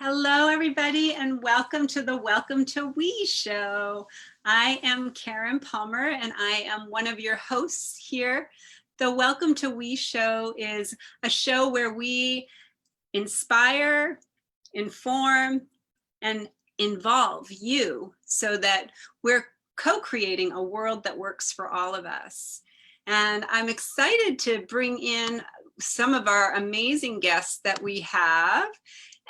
Hello, everybody, and welcome to the Welcome to We show. I am Karen Palmer, and I am one of your hosts here. The Welcome to We show is a show where we inspire, inform, and involve you so that we're co-creating a world that works for all of us. And I'm excited to bring in some of our amazing guests that we have.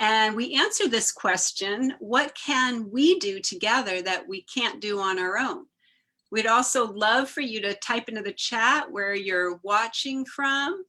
And we answer this question, what can we do together that we can't do on our own? We'd also love for you to type into the chat where you're watching from,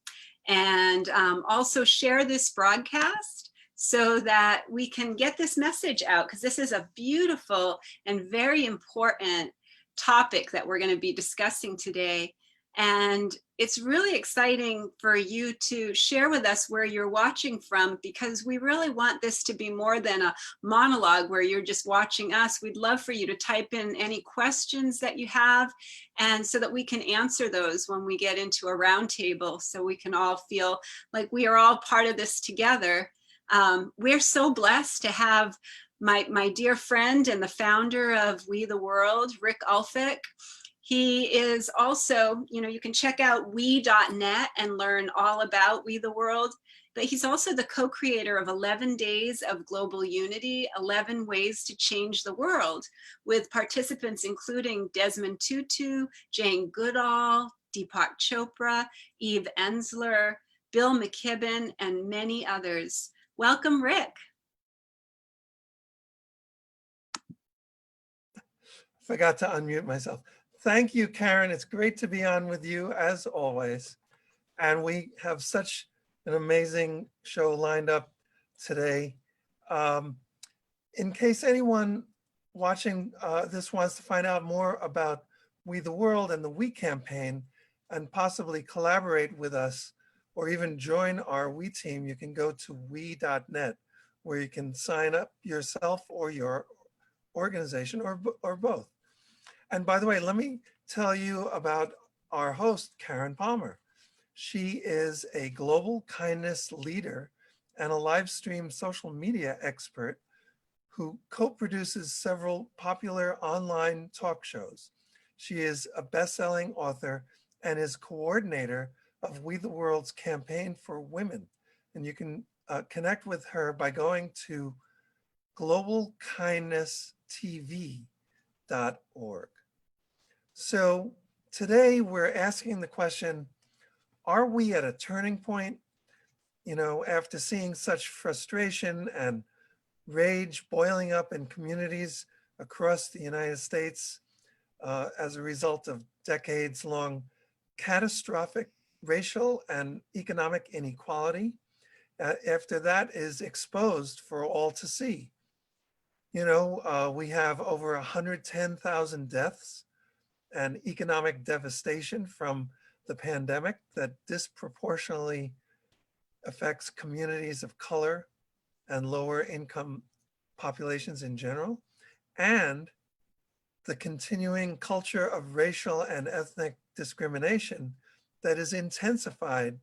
and also share this broadcast so that we can get this message out, because this is a beautiful and very important topic that we're going to be discussing today. And it's really exciting for you to share with us where you're watching from, because we really want this to be more than a monologue where you're just watching us. We'd love for you to type in any questions that you have, and so that we can answer those when we get into a roundtable, so we can all feel like we are all part of this together. We're so blessed to have my dear friend and the founder of We the World, Rick Ulfik. He is also, you can check out we.net and learn all about We the World, but he's also the co-creator of 11 Days of Global Unity, 11 Ways to Change the World, with participants including Desmond Tutu, Jane Goodall, Deepak Chopra, Ensler, Bill McKibben, and many others. Welcome, Rick. Forgot to unmute myself. Thank you, Karen. It's great to be on with you as always. And we have such an amazing show lined up today. In case anyone watching this wants to find out more about We the World and the We campaign, and possibly collaborate with us or even join our We team, you can go to we.net, where you can sign up yourself or your organization or both. And by the way, let me tell you about our host, Karen Palmer. She is a global kindness leader and a live stream social media expert who co-produces several popular online talk shows. She is a best-selling author and is coordinator of We the World's campaign for women. And you can connect with her by going to globalkindnesstv.org. So today we're asking the question, are we at a turning point? After seeing such frustration and rage boiling up in communities across the United States as a result of decades-long catastrophic racial and economic inequality, after that is exposed for all to see. We have over 110,000 deaths and economic devastation from the pandemic that disproportionately affects communities of color and lower income populations in general, and the continuing culture of racial and ethnic discrimination that is intensified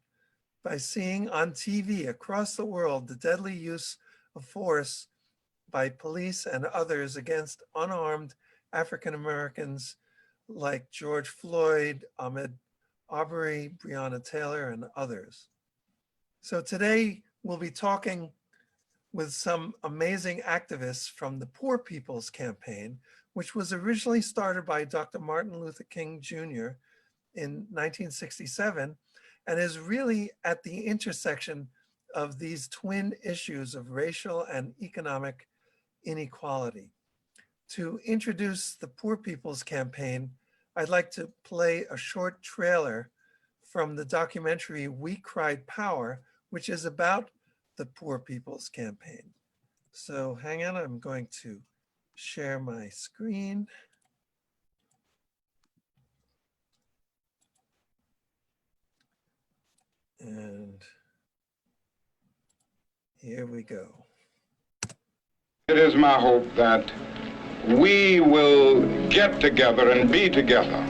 by seeing on TV across the world the deadly use of force by police and others against unarmed African Americans like George Floyd, Ahmaud Arbery, Breonna Taylor, and others. So today we'll be talking with some amazing activists from the Poor People's Campaign, which was originally started by Dr. Martin Luther King Jr. in 1967, and is really at the intersection of these twin issues of racial and economic inequality. To introduce the Poor People's Campaign, I'd like to play a short trailer from the documentary We Cried Power, which is about the Poor People's Campaign. So hang on, I'm going to share my screen. And here we go. It is my hope that we will get together and be together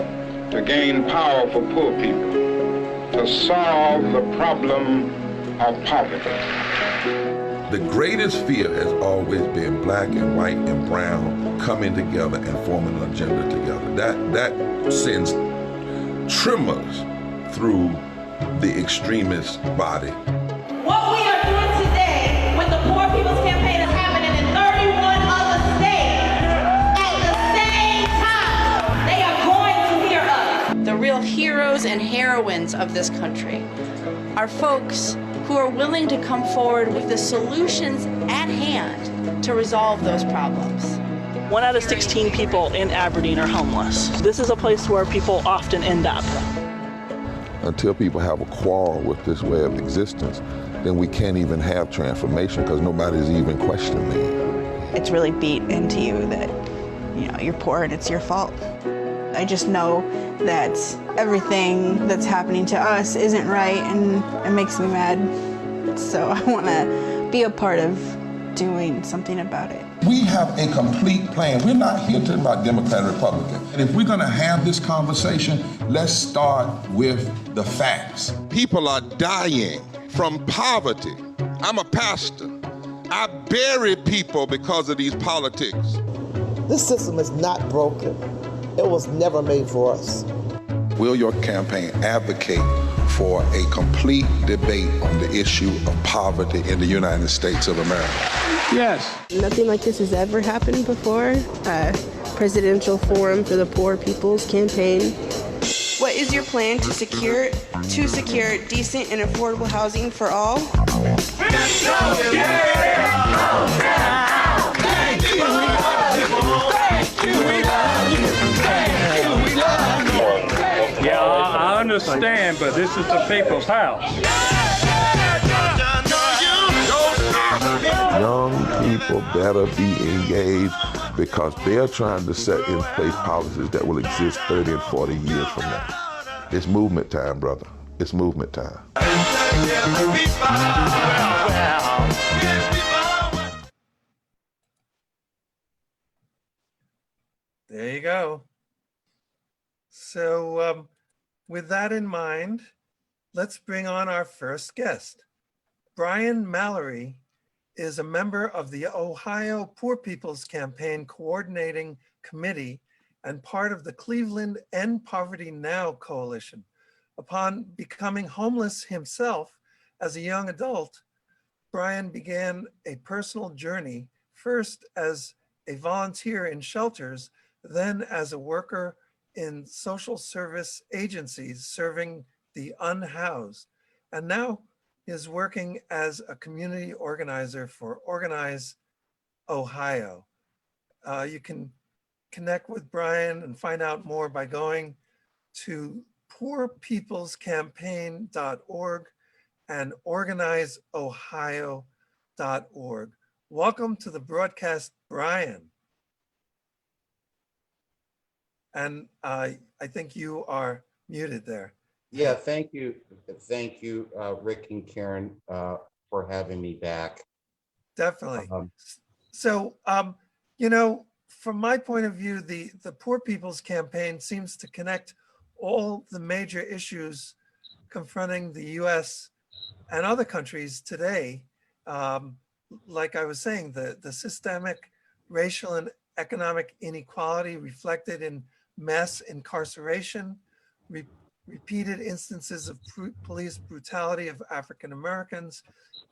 to gain power for poor people, to solve the problem of poverty. The greatest fear has always been black and white and brown coming together and forming an agenda together. That sends tremors through the extremist body. What we are doing today with the Poor People's Campaign is happening in 31 other states. At the same time, they are going to hear us. The real heroes and heroines of this country are folks who are willing to come forward with the solutions at hand to resolve those problems. 1 out of 16 people in Aberdeen are homeless. This is a place where people often end up. Until people have a quarrel with this way of existence, then we can't even have transformation because nobody's even questioning it. It's really beat into you that, you're poor and it's your fault. I just know that everything that's happening to us isn't right, and it makes me mad. So I want to be a part of doing something about it. We have a complete plan. We're not here talking about Democrat or Republican. And if we're going to have this conversation, let's start with the facts. People are dying from poverty. I'm a pastor. I bury people because of these politics. This system is not broken. It was never made for us. Will your campaign advocate for a complete debate on the issue of poverty in the United States of America? Yes. Nothing like this has ever happened before. Presidential Forum for the Poor People's Campaign. What is your plan to secure decent and affordable housing for all? Yeah, I understand, but this is the people's house. Young people better be engaged because they're trying to set in place policies that will exist 30 and 40 years from now. It's movement time, brother. It's movement time. There you go. So with that in mind, let's bring on our first guest. Brian Mallory is a member of the Ohio Poor People's Campaign Coordinating Committee and part of the Cleveland End Poverty Now coalition. Upon becoming homeless himself as a young adult, Brian began a personal journey, first as a volunteer in shelters, then as a worker in social service agencies serving the unhoused, and now is working as a community organizer for Organize Ohio. You can connect with Brian and find out more by going to poorpeoplescampaign.org and organizeohio.org. Welcome to the broadcast, Brian. And I think you are muted there. Yeah, thank you. Thank you, Rick and Karen, for having me back. Definitely. So, from my point of view, the Poor People's Campaign seems to connect all the major issues confronting the US and other countries today. Like I was saying, the systemic racial and economic inequality reflected in mass incarceration, repeated instances of police brutality of African Americans,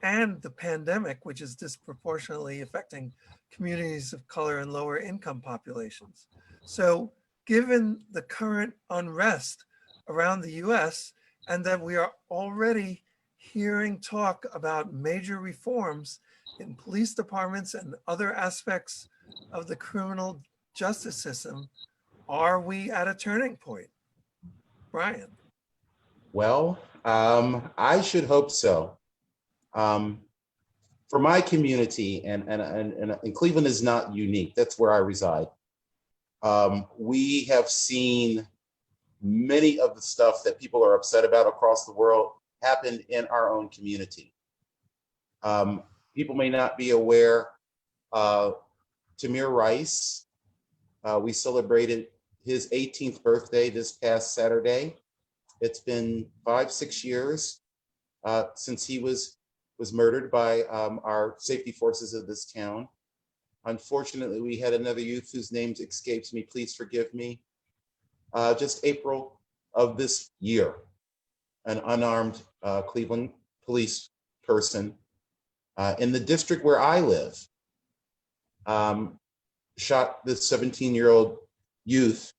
and the pandemic, which is disproportionately affecting communities of color and lower income populations. So given the current unrest around the US, and that we are already hearing talk about major reforms in police departments and other aspects of the criminal justice system, are we at a turning point? Brian. Well, I should hope so. For my community, and Cleveland is not unique, that's where I reside. We have seen many of the stuff that people are upset about across the world happen in our own community. People may not be aware, Tamir Rice, we celebrated his 18th birthday this past Saturday. It's been 5-6 years since he was was murdered by our safety forces of this town. Unfortunately, we had another youth whose name escapes me, please forgive me. Just April of this year, an unarmed Cleveland police person in the district where I live shot this 17-year-old youth,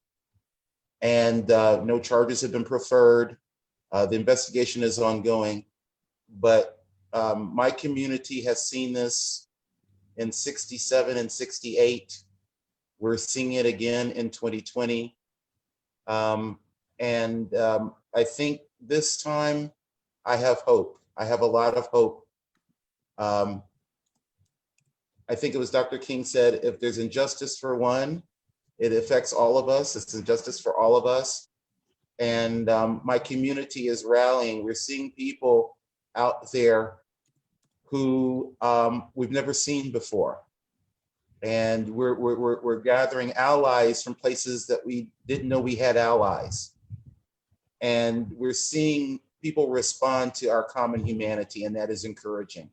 and no charges have been preferred. The investigation is ongoing, but my community has seen this in 67 and 68. We're seeing it again in 2020. I think this time I have hope. I have a lot of hope. I think it was Dr. King said, if there's injustice for one, it affects all of us. It's injustice for all of us. And my community is rallying. We're seeing people out there who we've never seen before. And we're gathering allies from places that we didn't know we had allies. And we're seeing people respond to our common humanity, and that is encouraging.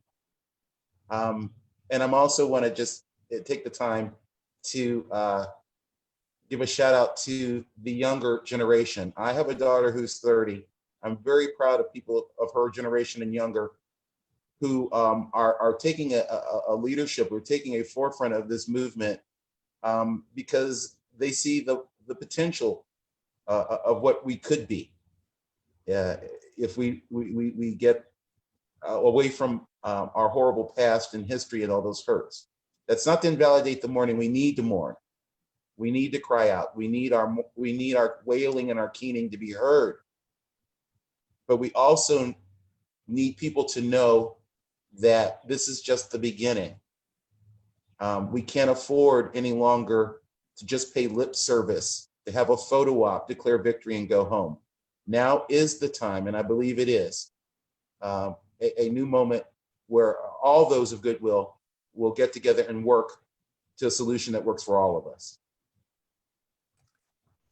And I'm also want to just take the time to give a shout out to the younger generation. I have a daughter who's 30. I'm very proud of people of her generation and younger who are taking a leadership, we're taking a forefront of this movement because they see the potential of what we could be if we get away from our horrible past and history and all those hurts. That's not to invalidate the mourning. We need to mourn. We need to cry out. We need our wailing and our keening to be heard. But we also need people to know that this is just the beginning. We can't afford any longer to just pay lip service, to have a photo op, declare victory, and go home. Now is the time, and I believe it is, a new moment where all those of goodwill will get together and work to a solution that works for all of us.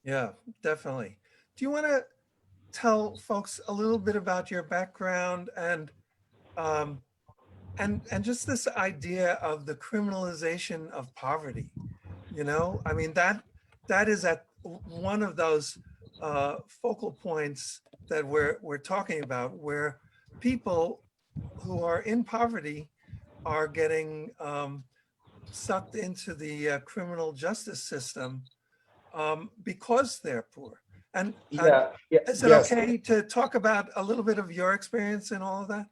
Yeah, definitely. Do you want to tell folks a little bit about your background and just this idea of the criminalization of poverty? You know, I mean, that is at one of those focal points that we're talking about, where people who are in poverty are getting sucked into the criminal justice system because they're poor. And is it okay to talk about a little bit of your experience in all of that?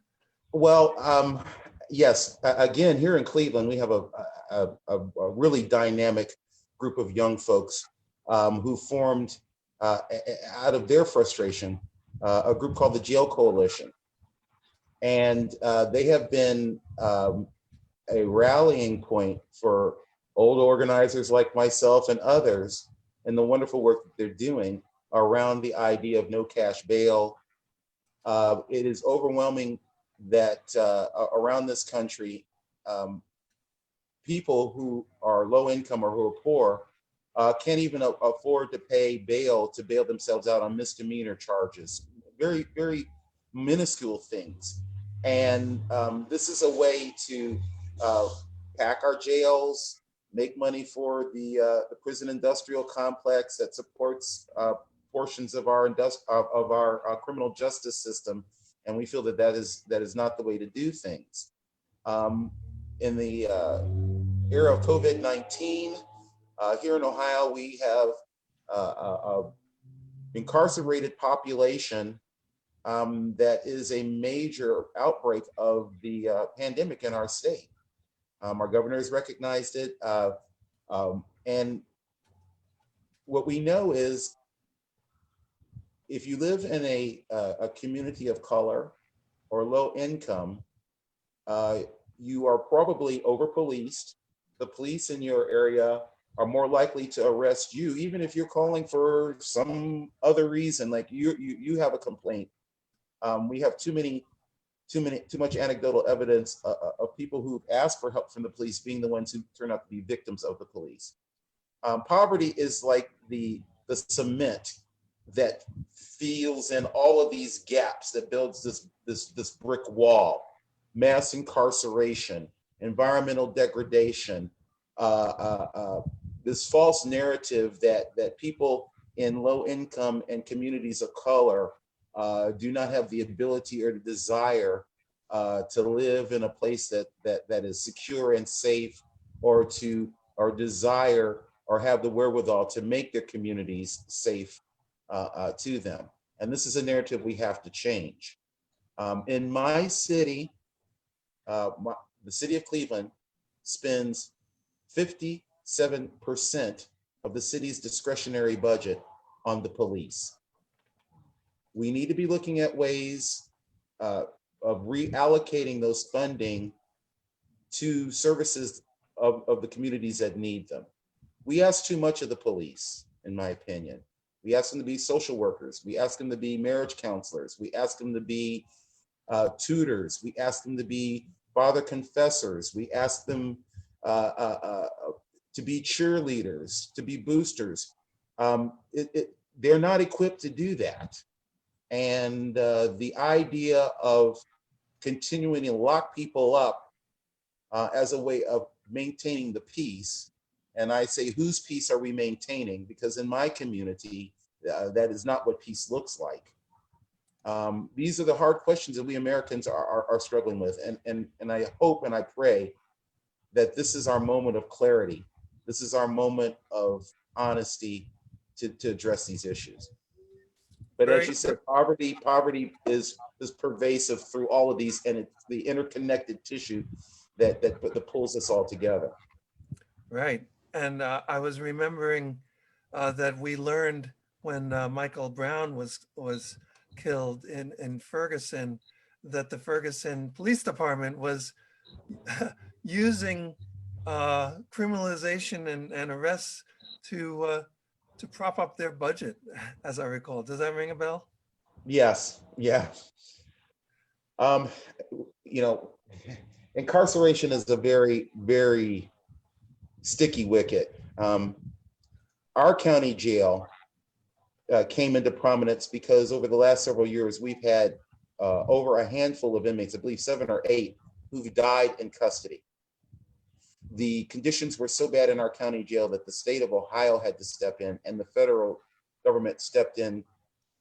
Well, yes. Again, here in Cleveland, we have a really dynamic group of young folks who formed out of their frustration a group called the Jail Coalition. And they have been a rallying point for old organizers like myself and others and the wonderful work that they're doing around the idea of no cash bail. It is overwhelming that around this country, people who are low income or who are poor can't even afford to pay bail to bail themselves out on misdemeanor charges, very, very minuscule things. And this is a way to pack our jails, make money for the prison industrial complex that supports portions of our criminal justice system, and we feel that is not the way to do things. In the era of COVID-19, here in Ohio, we have an incarcerated population that is a major outbreak of the pandemic in our state. Our governor has recognized it, and what we know is, if you live in a community of color or low income, you are probably over-policed. The police in your area are more likely to arrest you, even if you're calling for some other reason, like you have a complaint. We have too much anecdotal evidence of people who've asked for help from the police being the ones who turn out to be victims of the police. Poverty is like the cement that fills in all of these gaps, that builds this brick wall. mass incarceration, environmental degradation, this false narrative that people in low income and communities of color do not have the ability or the desire to live in a place that is secure and safe, or desire or have the wherewithal to make their communities safe to them. And this is a narrative we have to change. In my city, the city of Cleveland spends 57% of the city's discretionary budget on the police. We need to be looking at ways of reallocating those funding to services of the communities that need them. We ask too much of the police, in my opinion. We ask them to be social workers. We ask them to be marriage counselors. We ask them to be tutors. We ask them to be father confessors. We ask them to be cheerleaders, to be boosters. They're not equipped to do that. And the idea of continuing to lock people up as a way of maintaining the peace, and I say, whose peace are we maintaining? Because in my community, that is not what peace looks like. These are the hard questions that we Americans are struggling with. And I hope and I pray that this is our moment of clarity. This is our moment of honesty to address these issues. But as you said, poverty is pervasive through all of these, and it's the interconnected tissue that pulls us all together. Right. And I was remembering that we learned when Michael Brown was killed in Ferguson, that the Ferguson Police Department was using criminalization and arrests to prop up their budget, as I recall. Does that ring a bell? Yes. Yeah. You know, incarceration is a very, very sticky wicket. Our county jail came into prominence because over the last several years, we've had over a handful of inmates, I believe 7 or 8, who've died in custody. The conditions were so bad in our county jail that the state of Ohio had to step in, and the federal government stepped in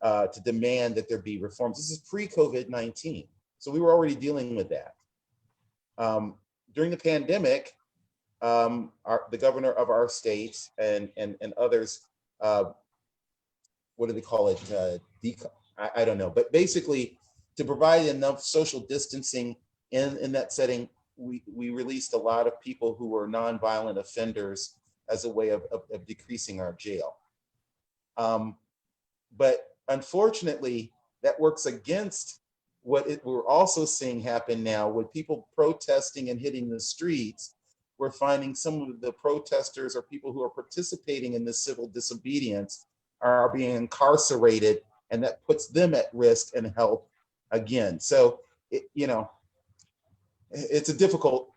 to demand that there be reforms. This is pre-COVID-19, so we were already dealing with that. During the pandemic, the governor of our state and others, what do they call it? I don't know, but basically to provide enough social distancing in that setting, we released a lot of people who were nonviolent offenders as a way of decreasing our jail. But unfortunately, that works against what we're also seeing happen now with people protesting and hitting the streets. We're finding some of the protesters or people who are participating in this civil disobedience are being incarcerated, and that puts them at risk and health again. So, it's a difficult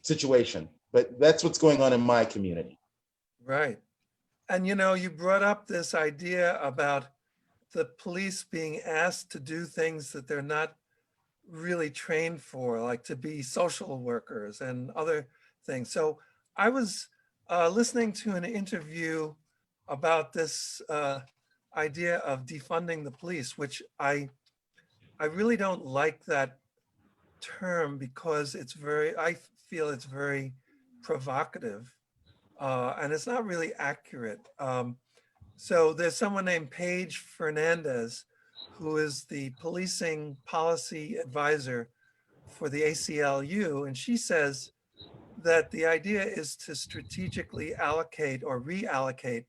situation, but that's what's going on in my community. Right. And you brought up this idea about the police being asked to do things that they're not really trained for, like to be social workers and other things. So I was listening to an interview about this idea of defunding the police, which I really don't like that term because I feel it's very provocative and it's not really accurate. So there's someone named Paige Fernandez, who is the policing policy advisor for the ACLU. And she says that the idea is to strategically allocate or reallocate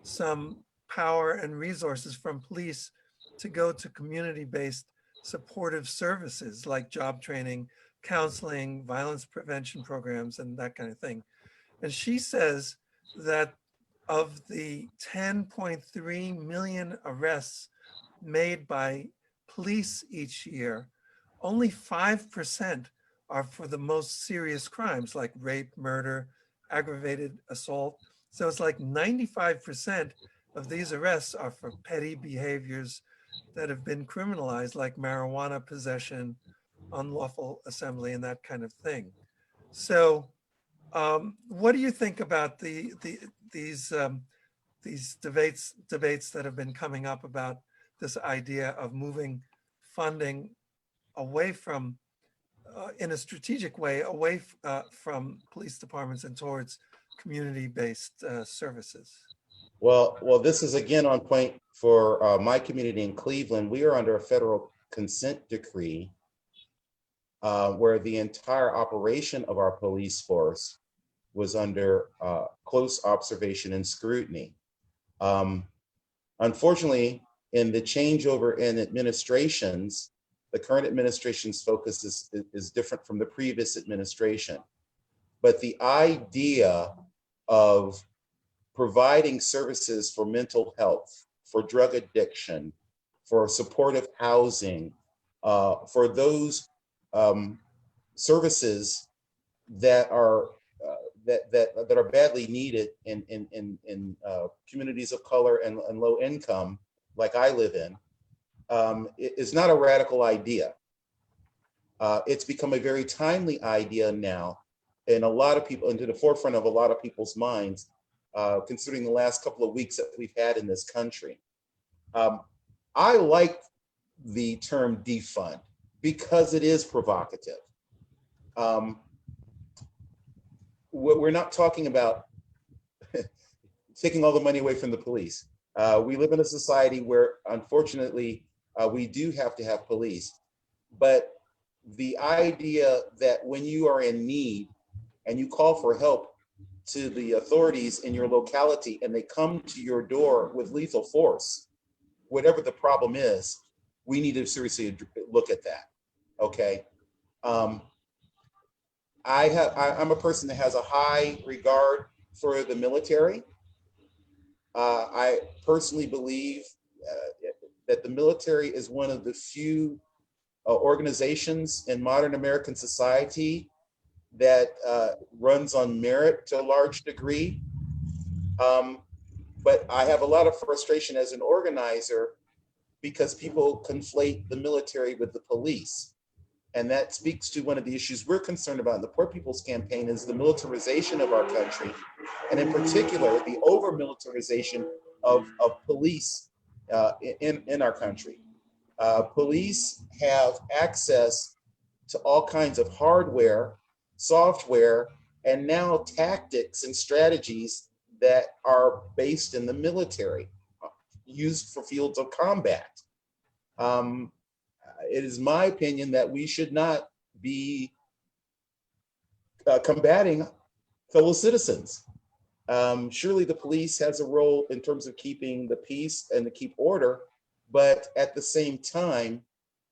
some power and resources from police to go to community-based supportive services like job training, counseling, violence prevention programs, and that kind of thing. And she says that of the 10.3 million arrests made by police each year, only 5% are for the most serious crimes like rape, murder, aggravated assault. So it's like 95% of these arrests are for petty behaviors that have been criminalized, like marijuana possession, unlawful assembly and that kind of thing. So what do you think about these debates that have been coming up about this idea of moving funding away from, in a strategic way, away from police departments and towards community-based services? Well, this is again on point for my community in Cleveland. We are under a federal consent decree where the entire operation of our police force was under close observation and scrutiny. Unfortunately, in the changeover in administrations, the current administration's focus is different from the previous administration. But the idea of providing services for mental health, for drug addiction, for supportive housing, for those services that are that are badly needed in communities of color and low income, like I live in, is not a radical idea. It's become a very timely idea now, and a lot of people, into the forefront of a lot of people's minds, considering the last couple of weeks that we've had in this country. I like the term defund because it is provocative. We're not talking about taking all the money away from the police. We live in a society where, unfortunately, we do have to have police. But the idea that when you are in need and you call for help to the authorities in your locality and they come to your door with lethal force, whatever the problem is, we need to seriously look at that, okay? I'm a person that has a high regard for the military. I personally believe that the military is one of the few organizations in modern American society that runs on merit to a large degree. But I have a lot of frustration as an organizer because people conflate the military with the police. And that speaks to one of the issues we're concerned about in the Poor People's Campaign is the militarization of our country, and in particular, the over-militarization of police in our country. Police have access to all kinds of hardware, software, and now tactics and strategies that are based in the military, used for fields of combat. It is my opinion that we should not be combating fellow citizens. Surely the police has a role in terms of keeping the peace and to keep order, but at the same time,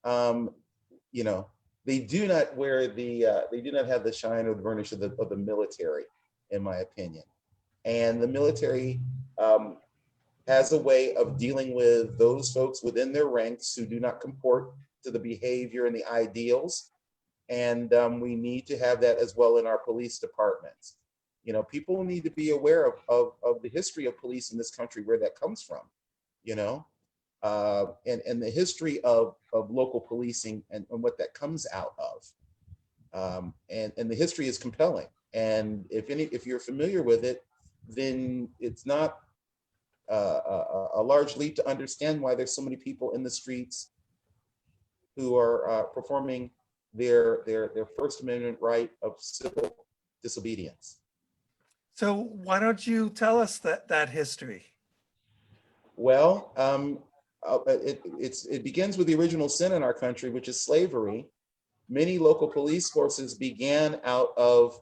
you know, they do not wear the, they do not have the shine or the varnish of the military, in my opinion. And the military has a way of dealing with those folks within their ranks who do not comport to the behavior and the ideals. And we need to have that as well in our police departments. You know, people need to be aware of the history of police in this country, where that comes from, you know, and the history of local policing and what that comes out of. And the history is compelling. And if you're familiar with it, then it's not a large leap to understand why there's so many people in the streets who are performing their First Amendment right of civil disobedience. So why don't you tell us that history? Well, it begins with the original sin in our country, which is slavery. Many local police forces began out of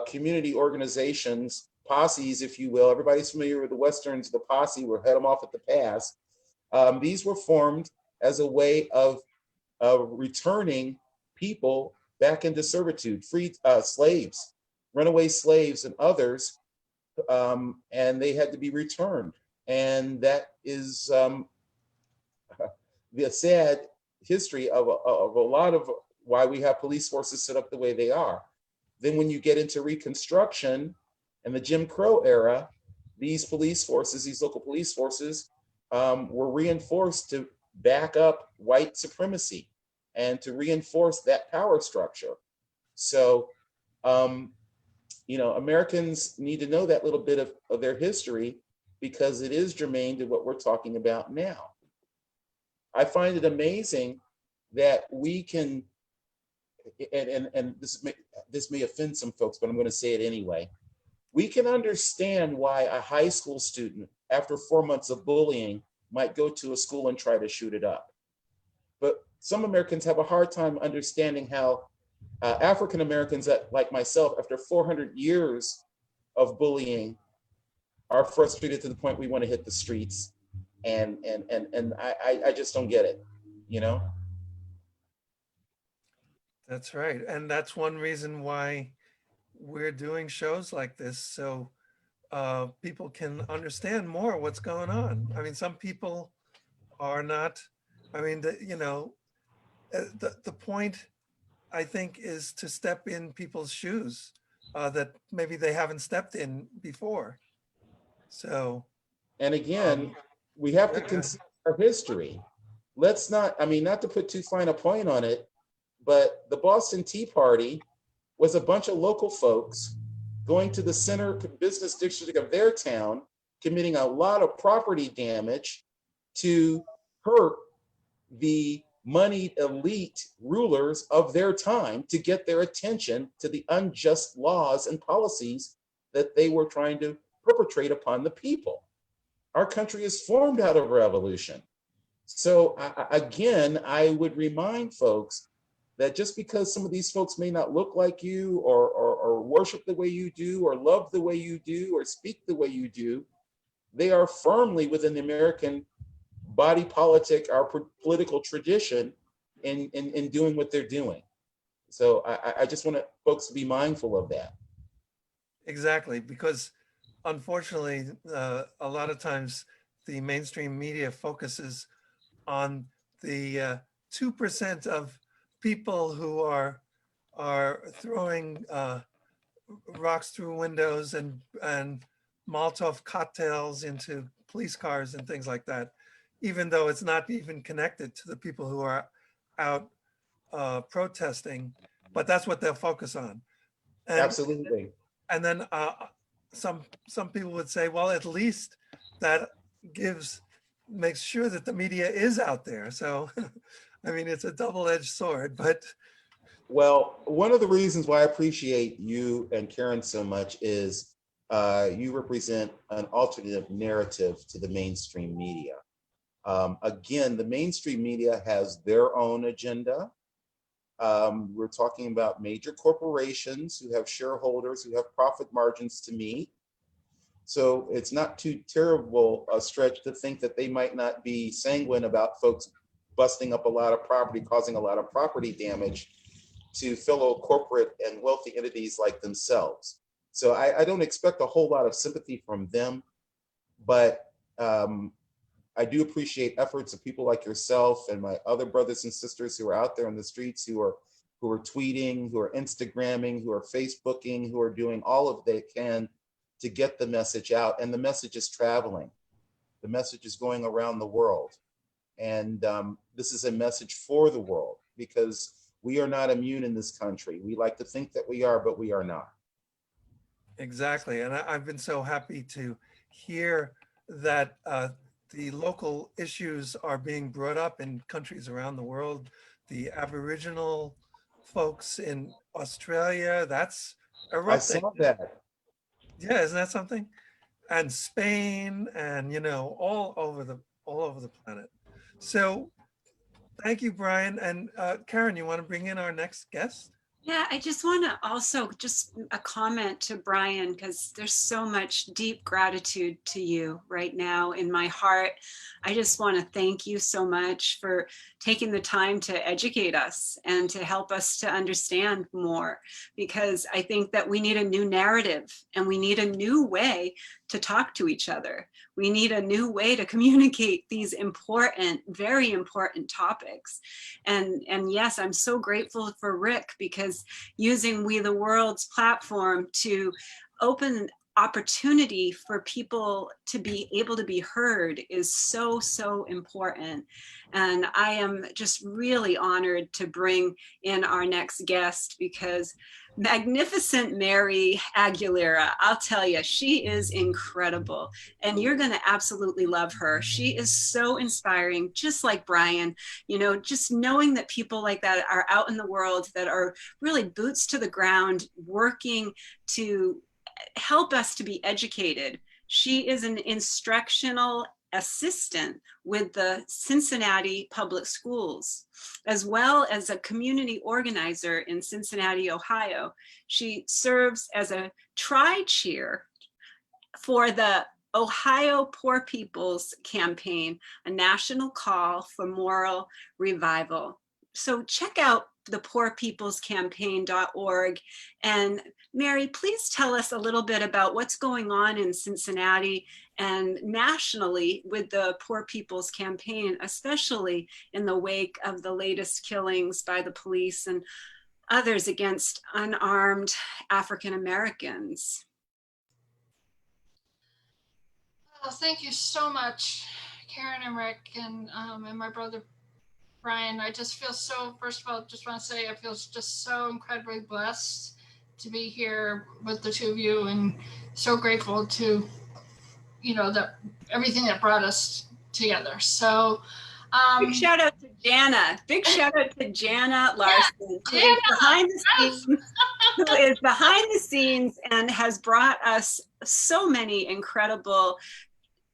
community organizations, posses, if you will. Everybody's familiar with the Westerns, the posse, we'll head them off at the pass. These were formed as a way of returning people back into servitude, freed slaves, runaway slaves and others, and they had to be returned. And that is the sad history of a lot of why we have police forces set up the way they are. Then when you get into Reconstruction and the Jim Crow era, these police forces, these local police forces, were reinforced to back up white supremacy and to reinforce that power structure. So, you know, Americans need to know that little bit of their history, because it is germane to what we're talking about now. I find it amazing that we can, and this may offend some folks, but I'm going to say it anyway. We can understand why a high school student, after 4 months of bullying, might go to a school and try to shoot it up. But some Americans have a hard time understanding how African Americans, like myself, after 400 years of bullying, are frustrated to the point we want to hit the streets. And I just don't get it, you know? That's right. And that's one reason why we're doing shows like this, so people can understand more what's going on. I mean, some people are not, I mean, you know, the point, I think, is to step in people's shoes that maybe they haven't stepped in before. So. And again, we have to consider our history. Let's not, I mean, not to put too fine a point on it, but the Boston Tea Party was a bunch of local folks going to the center business district of their town, committing a lot of property damage to hurt the moneyed elite rulers of their time, to get their attention to the unjust laws and policies that they were trying to perpetrate upon the people. Our country is formed out of revolution. So again, I would remind folks that just because some of these folks may not look like you, or worship the way you do, or love the way you do, or speak the way you do, they are firmly within the American body politic, our political tradition, in doing what they're doing. So I just want folks to be mindful of that. Exactly, because unfortunately, a lot of times the mainstream media focuses on the 2% of people who are throwing rocks through windows and Molotov cocktails into police cars and things like that, even though it's not even connected to the people who are out protesting, but that's what they'll focus on. And, absolutely. And then some people would say, well, at least that makes sure that the media is out there. So, I mean, it's a double-edged sword, but. Well, one of the reasons why I appreciate you and Karen so much is you represent an alternative narrative to the mainstream media. Again, the mainstream media has their own agenda. We're talking about major corporations who have shareholders, who have profit margins to meet. So it's not too terrible a stretch to think that they might not be sanguine about folks busting up a lot of property, causing a lot of property damage to fellow corporate and wealthy entities like themselves. So I don't expect a whole lot of sympathy from them, but I do appreciate efforts of people like yourself and my other brothers and sisters who are out there on the streets, who are tweeting, who are Instagramming, who are Facebooking, who are doing all of they can to get the message out. And the message is traveling. The message is going around the world. And this is a message for the world, because we are not immune in this country. We like to think that we are, but we are not. Exactly. And I've been so happy to hear that the local issues are being brought up in countries around the world. The Aboriginal folks in Australia, that's erupting. I saw that. Yeah, isn't that something? And Spain, and you know, all over the planet. So thank you, Brian. And Karen, you want to bring in our next guest? Yeah, I just want to also just a comment to Brian, because there's so much deep gratitude to you right now in my heart. I just want to thank you so much for taking the time to educate us and to help us to understand more, because I think that we need a new narrative and we need a new way to talk to each other. We need a new way to communicate these important, very important topics. And yes, I'm so grateful for Rick, because using We the World's platform to open opportunity for people to be able to be heard is so, so important. And I am just really honored to bring in our next guest, because Magnificent Mary Aguilera, I'll tell you, she is incredible, and you're going to absolutely love her. She is so inspiring, just like Brian, you know, just knowing that people like that are out in the world, that are really boots to the ground, working to help us to be educated. She is an instructional assistant with the Cincinnati Public Schools, as well as a community organizer in Cincinnati, Ohio. She serves as a tri-chair for the Ohio Poor People's Campaign, a national call for moral revival. So check out the poorpeoplescampaign.org. And Mary, please tell us a little bit about what's going on in Cincinnati and nationally with the Poor People's Campaign, especially in the wake of the latest killings by the police and others against unarmed African Americans. Well, thank you so much, Karen and Rick, and my brother Brian. I just feel so, first of all, just want to say I feel just so incredibly blessed to be here with the two of you, and so grateful to, you know, that everything that brought us together. So big shout out to Jana. Big shout out to Jana Larson, who is behind the scenes and has brought us so many incredible,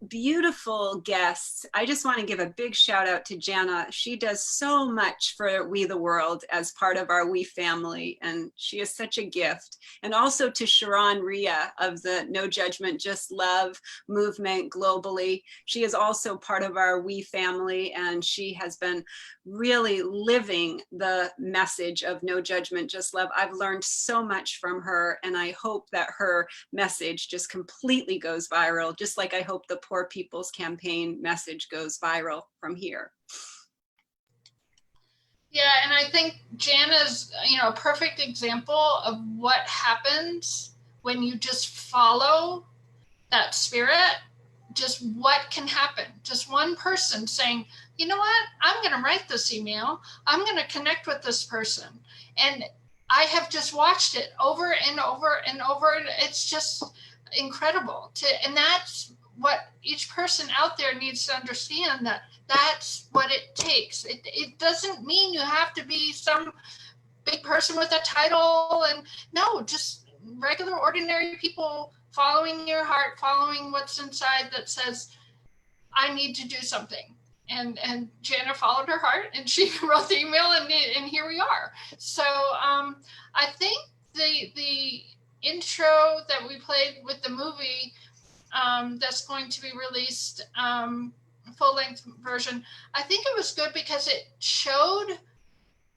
beautiful guests. I just want to give a big shout out to Jana. She does so much for We the World as part of our We family, and she is such a gift. And also to Sharon Rhea of the No Judgment, Just Love movement globally. She is also part of our We family, and she has been really living the message of No Judgment, Just Love. I've learned so much from her, and I hope that her message just completely goes viral, just like I hope the Poor People's Campaign message goes viral from here. Yeah, and I think Jana's, you know, a perfect example of what happens when you just follow that spirit. Just what can happen. Just one person saying, you know what, I'm going to write this email. I'm going to connect with this person. And I have just watched it over and over and over. It's just incredible. And that's what each person out there needs to understand, that that's what it takes. It doesn't mean you have to be some big person with a title, and no, just regular, ordinary people following your heart, following what's inside that says, I need to do something. And Jana followed her heart, and she wrote the email, and here we are. So I think the intro that we played with the movie that's going to be released, full-length version, I think it was good because it showed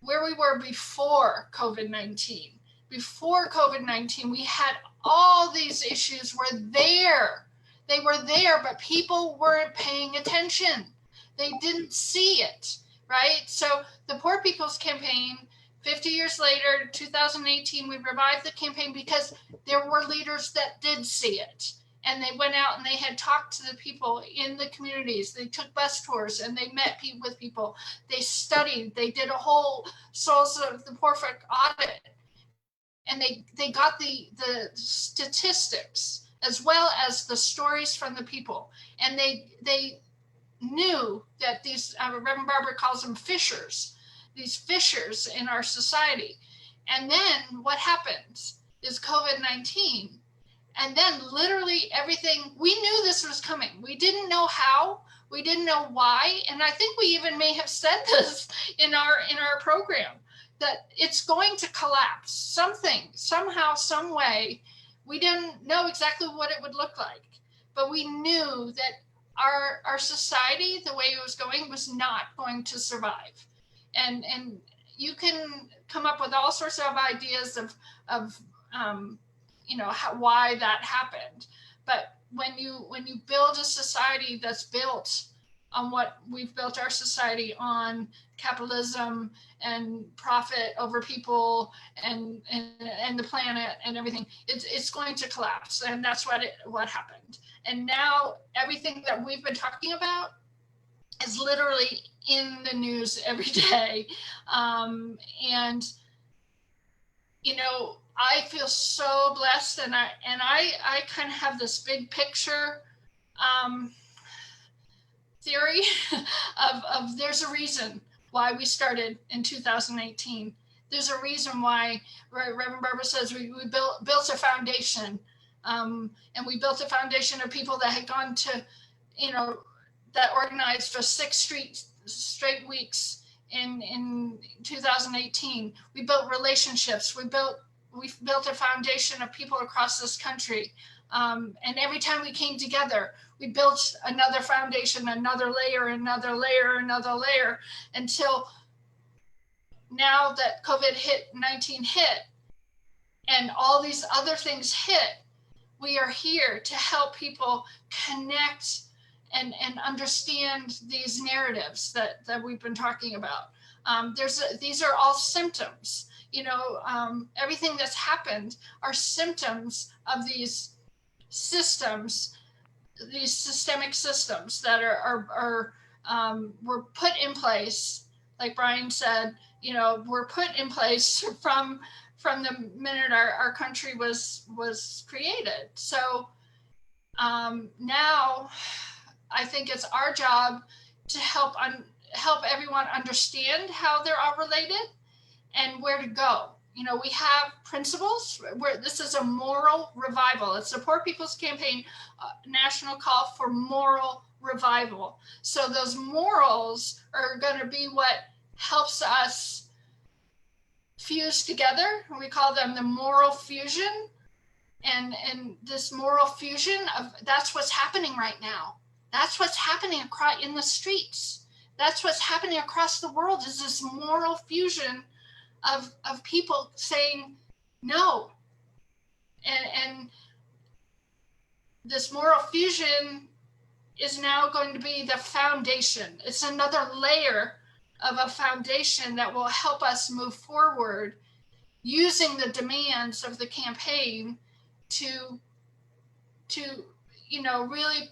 where we were before COVID-19. Before COVID-19, we had all these issues were there. They were there, but people weren't paying attention. They didn't see it, right? So the Poor People's Campaign, 50 years later, 2018, we revived the campaign because there were leaders that did see it. And they went out and they had talked to the people in the communities. They took bus tours and they met with people. They studied. They did a whole Souls of the Poor-Folk audit. And they got the statistics as well as the stories from the people. And they knew that these, Reverend Barbara calls them fissures, these fissures in our society. And then what happens is COVID-19. And then literally everything, we knew this was coming. We didn't know how, we didn't know why. And I think we even may have said this in our program, that it's going to collapse. Something, somehow, some way. We didn't know exactly what it would look like, but we knew that our society, the way it was going, was not going to survive. And you can come up with all sorts of ideas of you know, why that happened. But when you build a society that's built what we've built our society on, capitalism and profit over people and the planet and everything, it's going to collapse. And that's what happened. And now everything that we've been talking about is literally in the news every day. And, you know, I feel so blessed, and I kind of have this big picture theory of there's a reason why we started in 2018. There's a reason why Reverend Barbara says we built a foundation, and we built a foundation of people that had gone to, you know, that organized for 6 straight weeks in 2018. We built relationships. We built a foundation of people across this country. And every time we came together, we built another foundation, another layer, another layer, another layer, until now that COVID-19 hit and all these other things hit, we are here to help people connect and understand these narratives that we've been talking about. These are all symptoms. You know, everything that's happened are symptoms of these systems, these systemic systems that were put in place. Like Brian said, you know, were put in place from the minute our country was created. So now I think it's our job to help everyone understand how they're all related and where to go. You know, we have principles where this is a moral revival. It's the Poor People's Campaign national call for moral revival. So those morals are going to be what helps us fuse together. We call them the moral fusion. And this moral fusion that's what's happening right now. That's what's happening in the streets. That's what's happening across the world, is this moral fusion of people saying no. And this moral fusion is now going to be the foundation. It's another layer of a foundation that will help us move forward using the demands of the campaign to you know, really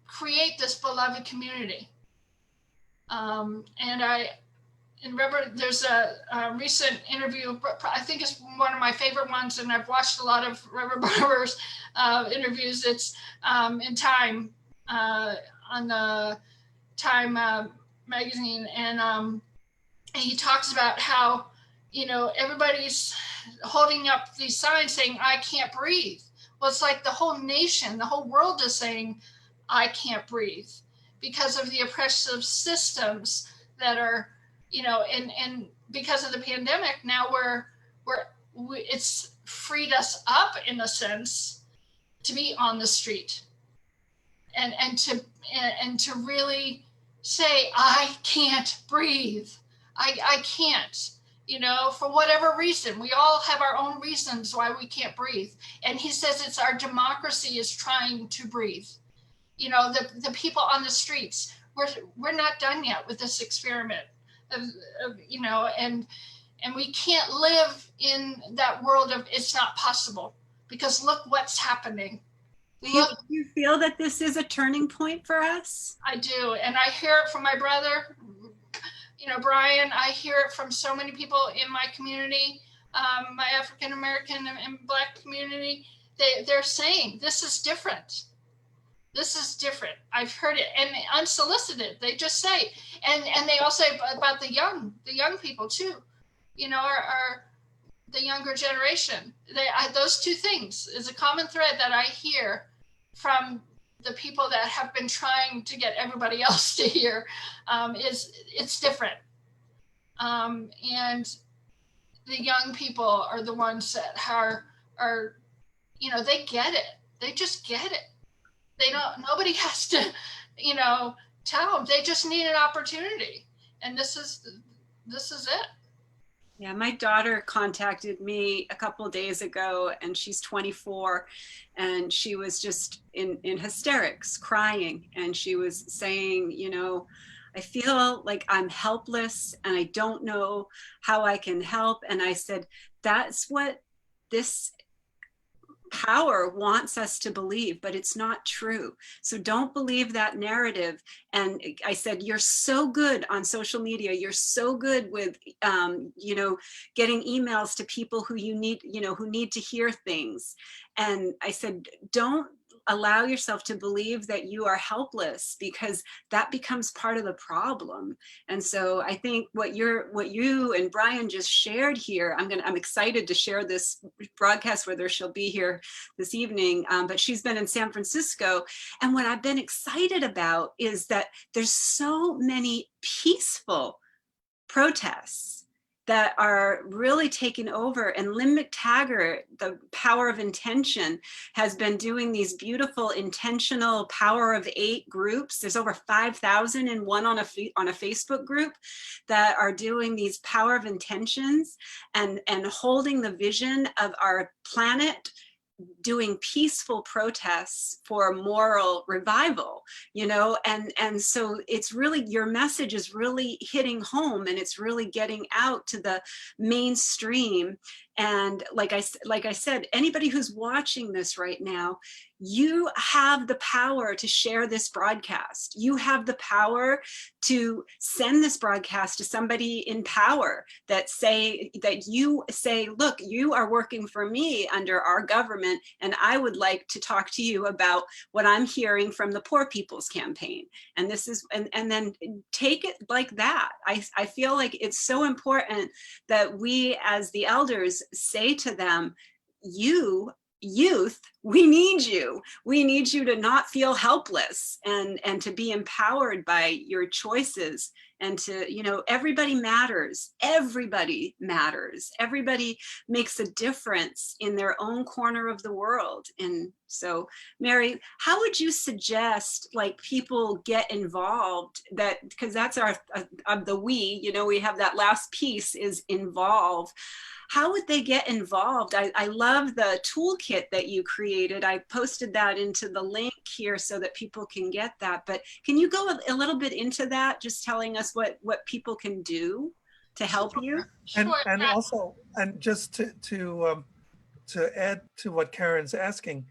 create this beloved community. And remember, there's a recent interview, I think it's one of my favorite ones, and I've watched a lot of Reverend Barber's interviews. It's in Time, on the Time magazine, and he talks about how, you know, everybody's holding up these signs saying, "I can't breathe." Well, it's like the whole nation, the whole world is saying, "I can't breathe," because of the oppressive systems that are, you know, and because of the pandemic, now it's freed us up in a sense to be on the street and to really say, "I can't breathe. I can't," you know, for whatever reason. We all have our own reasons why we can't breathe. And he says it's our democracy is trying to breathe. You know, the people on the streets, we're not done yet with this experiment of you know, and we can't live in that world of it's not possible, because look what's happening. Do you feel that this is a turning point for us? I do, and I hear it from my brother, you know, Brian. I hear it from so many people in my community, my African American and Black community. They're saying this is different. This is different. I've heard it, and unsolicited, they just say, and they also say about the young people too, you know, are the younger generation. Those two things is a common thread that I hear from the people that have been trying to get everybody else to hear, is it's different. And the young people are the ones that are, you know, they get it. They just get it. Nobody has to, you know, tell them. They just need an opportunity. And this is it. Yeah, my daughter contacted me a couple of days ago, and she's 24, and she was just in hysterics, crying. And she was saying, you know, I feel like I'm helpless and I don't know how I can help. And I said, that's what this power wants us to believe, but it's not true. So don't believe that narrative. And I said, you're so good on social media. You're so good with, you know, getting emails to people who you need, you know, who need to hear things. And I said, don't allow yourself to believe that you are helpless, because that becomes part of the problem. And so I think what you and Brian just shared here, I'm excited to share this broadcast with her. She'll be here this evening, but she's been in San Francisco. And what I've been excited about is that there's so many peaceful protests that are really taking over. And Lynn McTaggart, the Power of Intention, has been doing these beautiful intentional Power of 8 groups. There's over 5,000 in one on a Facebook group that are doing these Power of Intentions and holding the vision of our planet, doing peaceful protests for moral revival, you know, and so it's really, your message is really hitting home, and it's really getting out to the mainstream. And like I said, anybody who's watching this right now, you have the power to share this broadcast. You have the power to send this broadcast to somebody in power that you say, look, you are working for me under our government, and I would like to talk to you about what I'm hearing from the Poor People's Campaign. And this is, and then take it like that. I feel like it's so important that we as the elders say to them, youth, we need you. We need you to not feel helpless, and to be empowered by your choices, and to, you know, everybody matters. Everybody matters. Everybody makes a difference in their own corner of the world. And so, Mary, how would you suggest like people get involved? That, because that's our the we, you know, we have that last piece is involve. How would they get involved? I love the toolkit that you created. I posted that into the link here so that people can get that. But can you go a little bit into that, just telling us what people can do to help you? And also, and just to add to what Karen's asking,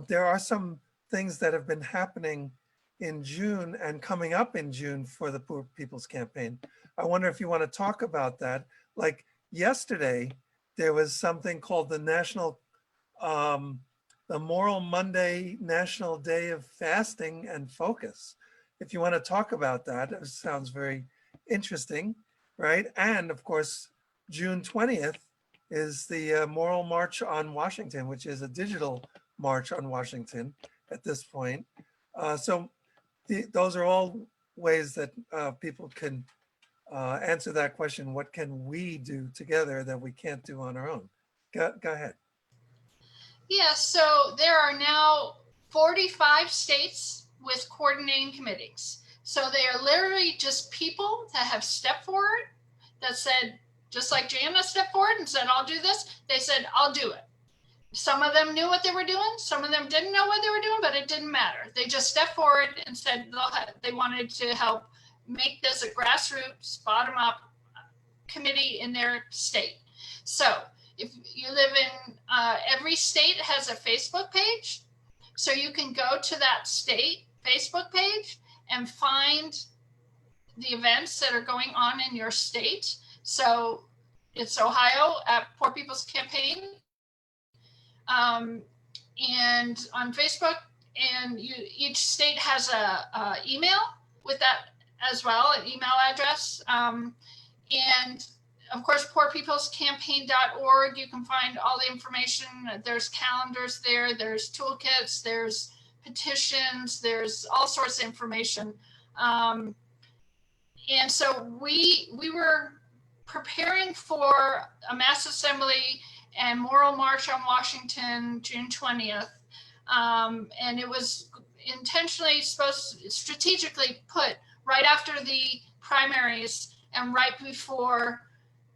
there are some things that have been happening in June and coming up in June for the Poor People's Campaign. I wonder if you want to talk about that. Like yesterday, there was something called the the Moral Monday National Day of Fasting and Focus. If you want to talk about that, it sounds very interesting, right? And of course, June 20th is the Moral March on Washington, which is a digital march on Washington at this point. So those are all ways that people can answer that question. What can we do together that we can't do on our own? Go ahead. Yeah, so there are now 45 states with coordinating committees. So they are literally just people that have stepped forward, that said, just like Jana stepped forward and said, I'll do this. They said, I'll do it. Some of them knew what they were doing. Some of them didn't know what they were doing, but it didn't matter. They just stepped forward and said they wanted to help make this a grassroots, bottom-up committee in their state. So if you live in, every state has a Facebook page. So you can go to that state Facebook page and find the events that are going on in your state. So it's Ohio at Poor People's Campaign. And on Facebook, and each state has a email with that as well, an email address. And of course, poorpeoplescampaign.org, you can find all the information. There's calendars there, there's toolkits, there's petitions, there's all sorts of information. And so we were preparing for a mass assembly and moral march on Washington, June 20th. And it was intentionally strategically put right after the primaries and right before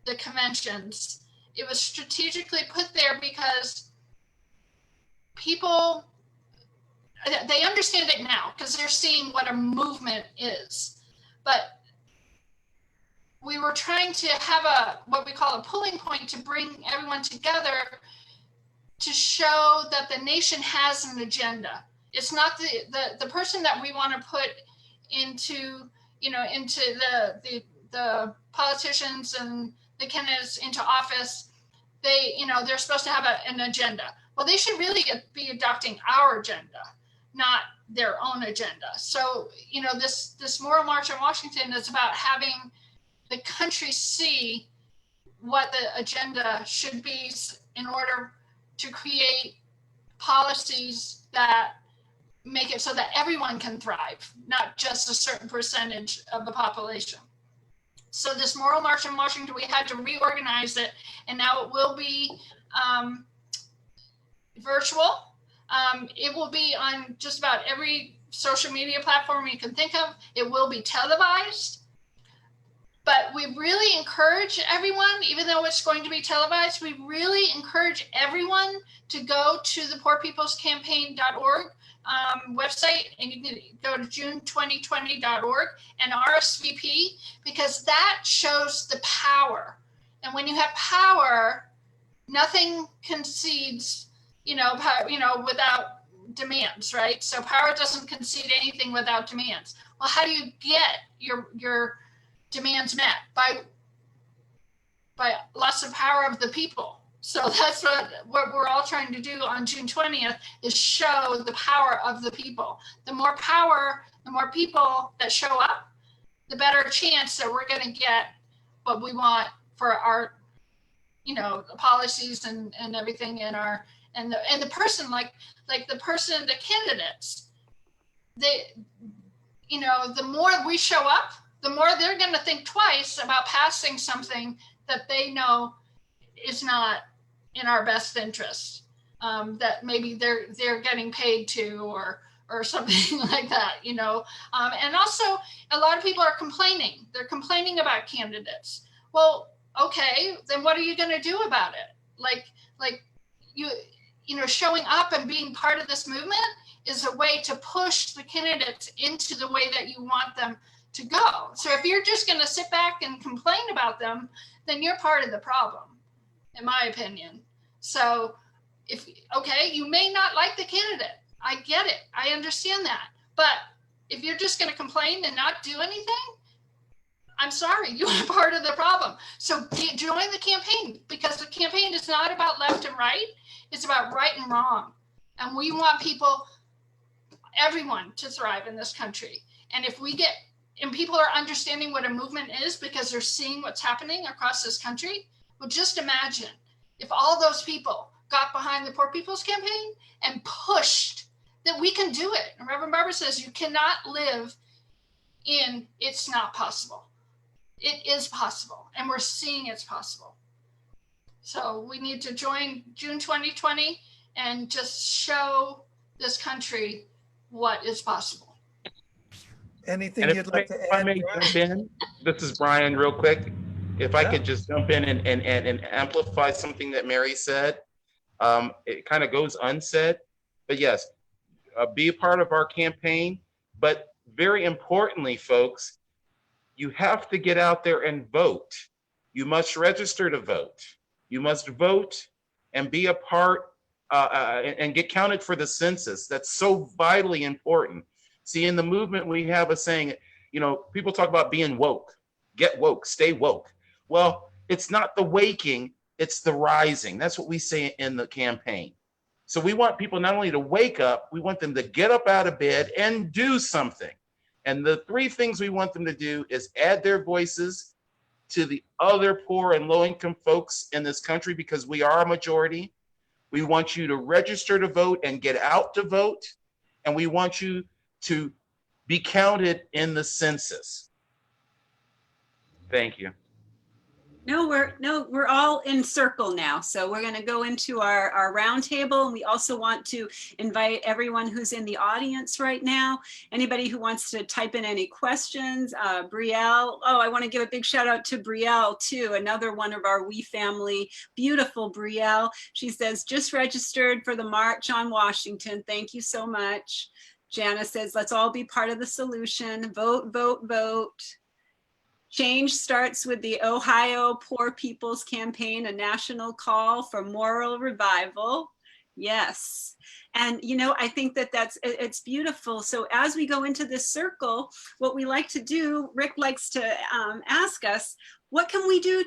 the conventions. It was strategically put there because people, they understand it now because they're seeing what a movement is. But we were trying to have what we call a pulling point to bring everyone together to show that the nation has an agenda. It's not the person that we want to put into, into the politicians and the candidates into office. They're supposed to have an agenda. Well, they should really be adopting our agenda, not their own agenda. So, this Moral March on Washington is about having the country see what the agenda should be in order to create policies that make it so that everyone can thrive, not just a certain percentage of the population. So this Moral March in Washington, we had to reorganize it, and now it will be virtual. It will be on just about every social media platform you can think of. It will be televised. But we really encourage everyone, even though it's going to be televised, we really encourage everyone to go to the poorpeoplescampaign.org website, and you can go to june2020.org and RSVP, because that shows the power. And when you have power, nothing concedes, without demands, right? So power doesn't concede anything without demands. Well, how do you get your demands met? By lots of power of the people. So that's what we're all trying to do on June 20th, is show the power of the people. The more power, the more people that show up, the better chance that we're going to get what we want for our, the policies and everything in our, and the person, like the person, the candidates, the more we show up, the more they're going to think twice about passing something that they know is not in our best interest, that maybe they're getting paid to or something like that, and also a lot of people are complaining. They're complaining about candidates. Well, okay, then what are you going to do about it? Like showing up and being part of this movement is a way to push the candidates into the way that you want them to go. So if you're just going to sit back and complain about them, then you're part of the problem, in my opinion. So you may not like the candidate. I get it. I understand that. But if you're just going to complain and not do anything, I'm sorry, you are part of the problem. So join the campaign, because the campaign is not about left and right. It's about right and wrong. And we want everyone to thrive in this country. And if and people are understanding what a movement is because they're seeing what's happening across this country, well, just imagine if all those people got behind the Poor People's Campaign and pushed that we can do it. And Reverend Barbara says you cannot live in it's not possible. It is possible, and we're seeing it's possible. So we need to join June 2020 and just show this country what is possible. Anything you'd like to add? If I may jump in, this is Brian, real quick. If I could just jump in and amplify something that Mary said. It kind of goes unsaid, but yes, be a part of our campaign. But very importantly, folks, you have to get out there and vote. You must register to vote. You must vote and be a part and get counted for the census. That's so vitally important. See, in the movement, we have a saying, people talk about being woke. Get woke, stay woke. Well, it's not the waking, it's the rising. That's what we say in the campaign. So we want people not only to wake up, we want them to get up out of bed and do something. And the three things we want them to do is add their voices to the other poor and low-income folks in this country, because we are a majority. We want you to register to vote and get out to vote. And we want you to be counted in the census. Thank you. No, we're all in circle now. So we're going to go into our round table. And we also want to invite everyone who's in the audience right now. Anybody who wants to type in any questions, Brielle. Oh, I want to give a big shout out to Brielle too. Another one of our We family, beautiful Brielle. She says, just registered for the March on Washington. Thank you so much. Jana says, let's all be part of the solution. Vote, vote, vote. Change starts with the Ohio Poor People's Campaign, a national call for moral revival. Yes. And, you know, I think that it's beautiful. So as we go into this circle, what we like to do, Rick likes to ask us, what can we do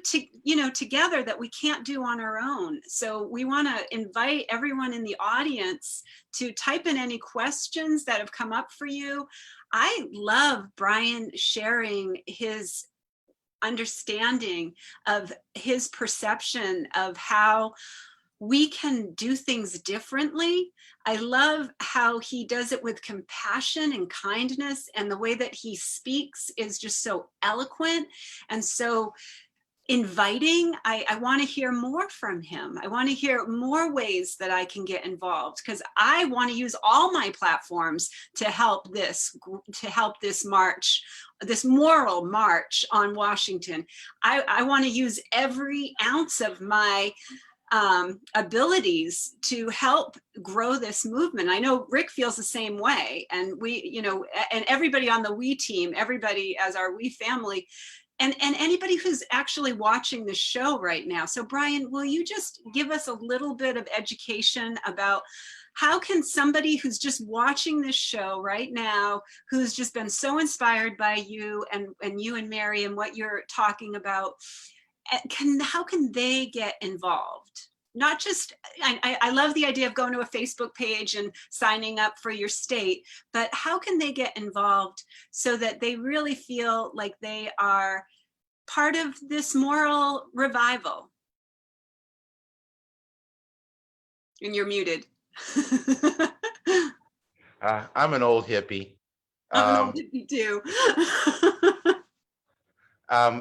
together that we can't do on our own? So we want to invite everyone in the audience to type in any questions that have come up for you. I love Brian sharing his understanding of his perception of how we can do things differently. I love how he does it with compassion and kindness, and the way that he speaks is just so eloquent and so inviting. I want to hear more from him. I want to hear more ways that I can get involved, because I want to use all my platforms to help this march, this moral march on Washington. I want to use every ounce of my abilities to help grow this movement. I know Rick feels the same way, and we, you know, and everybody on the We team, everybody as our We family, and anybody who's actually watching the show right now. So Brian, will you just give us a little bit of education about how can somebody who's just watching this show right now, who's just been so inspired by you and you and Mary and what you're talking about, how can they get involved? Not just, I love the idea of going to a Facebook page and signing up for your state, but how can they get involved so that they really feel like they are part of this moral revival? And you're muted. I'm an old hippie. I'm an old hippie too.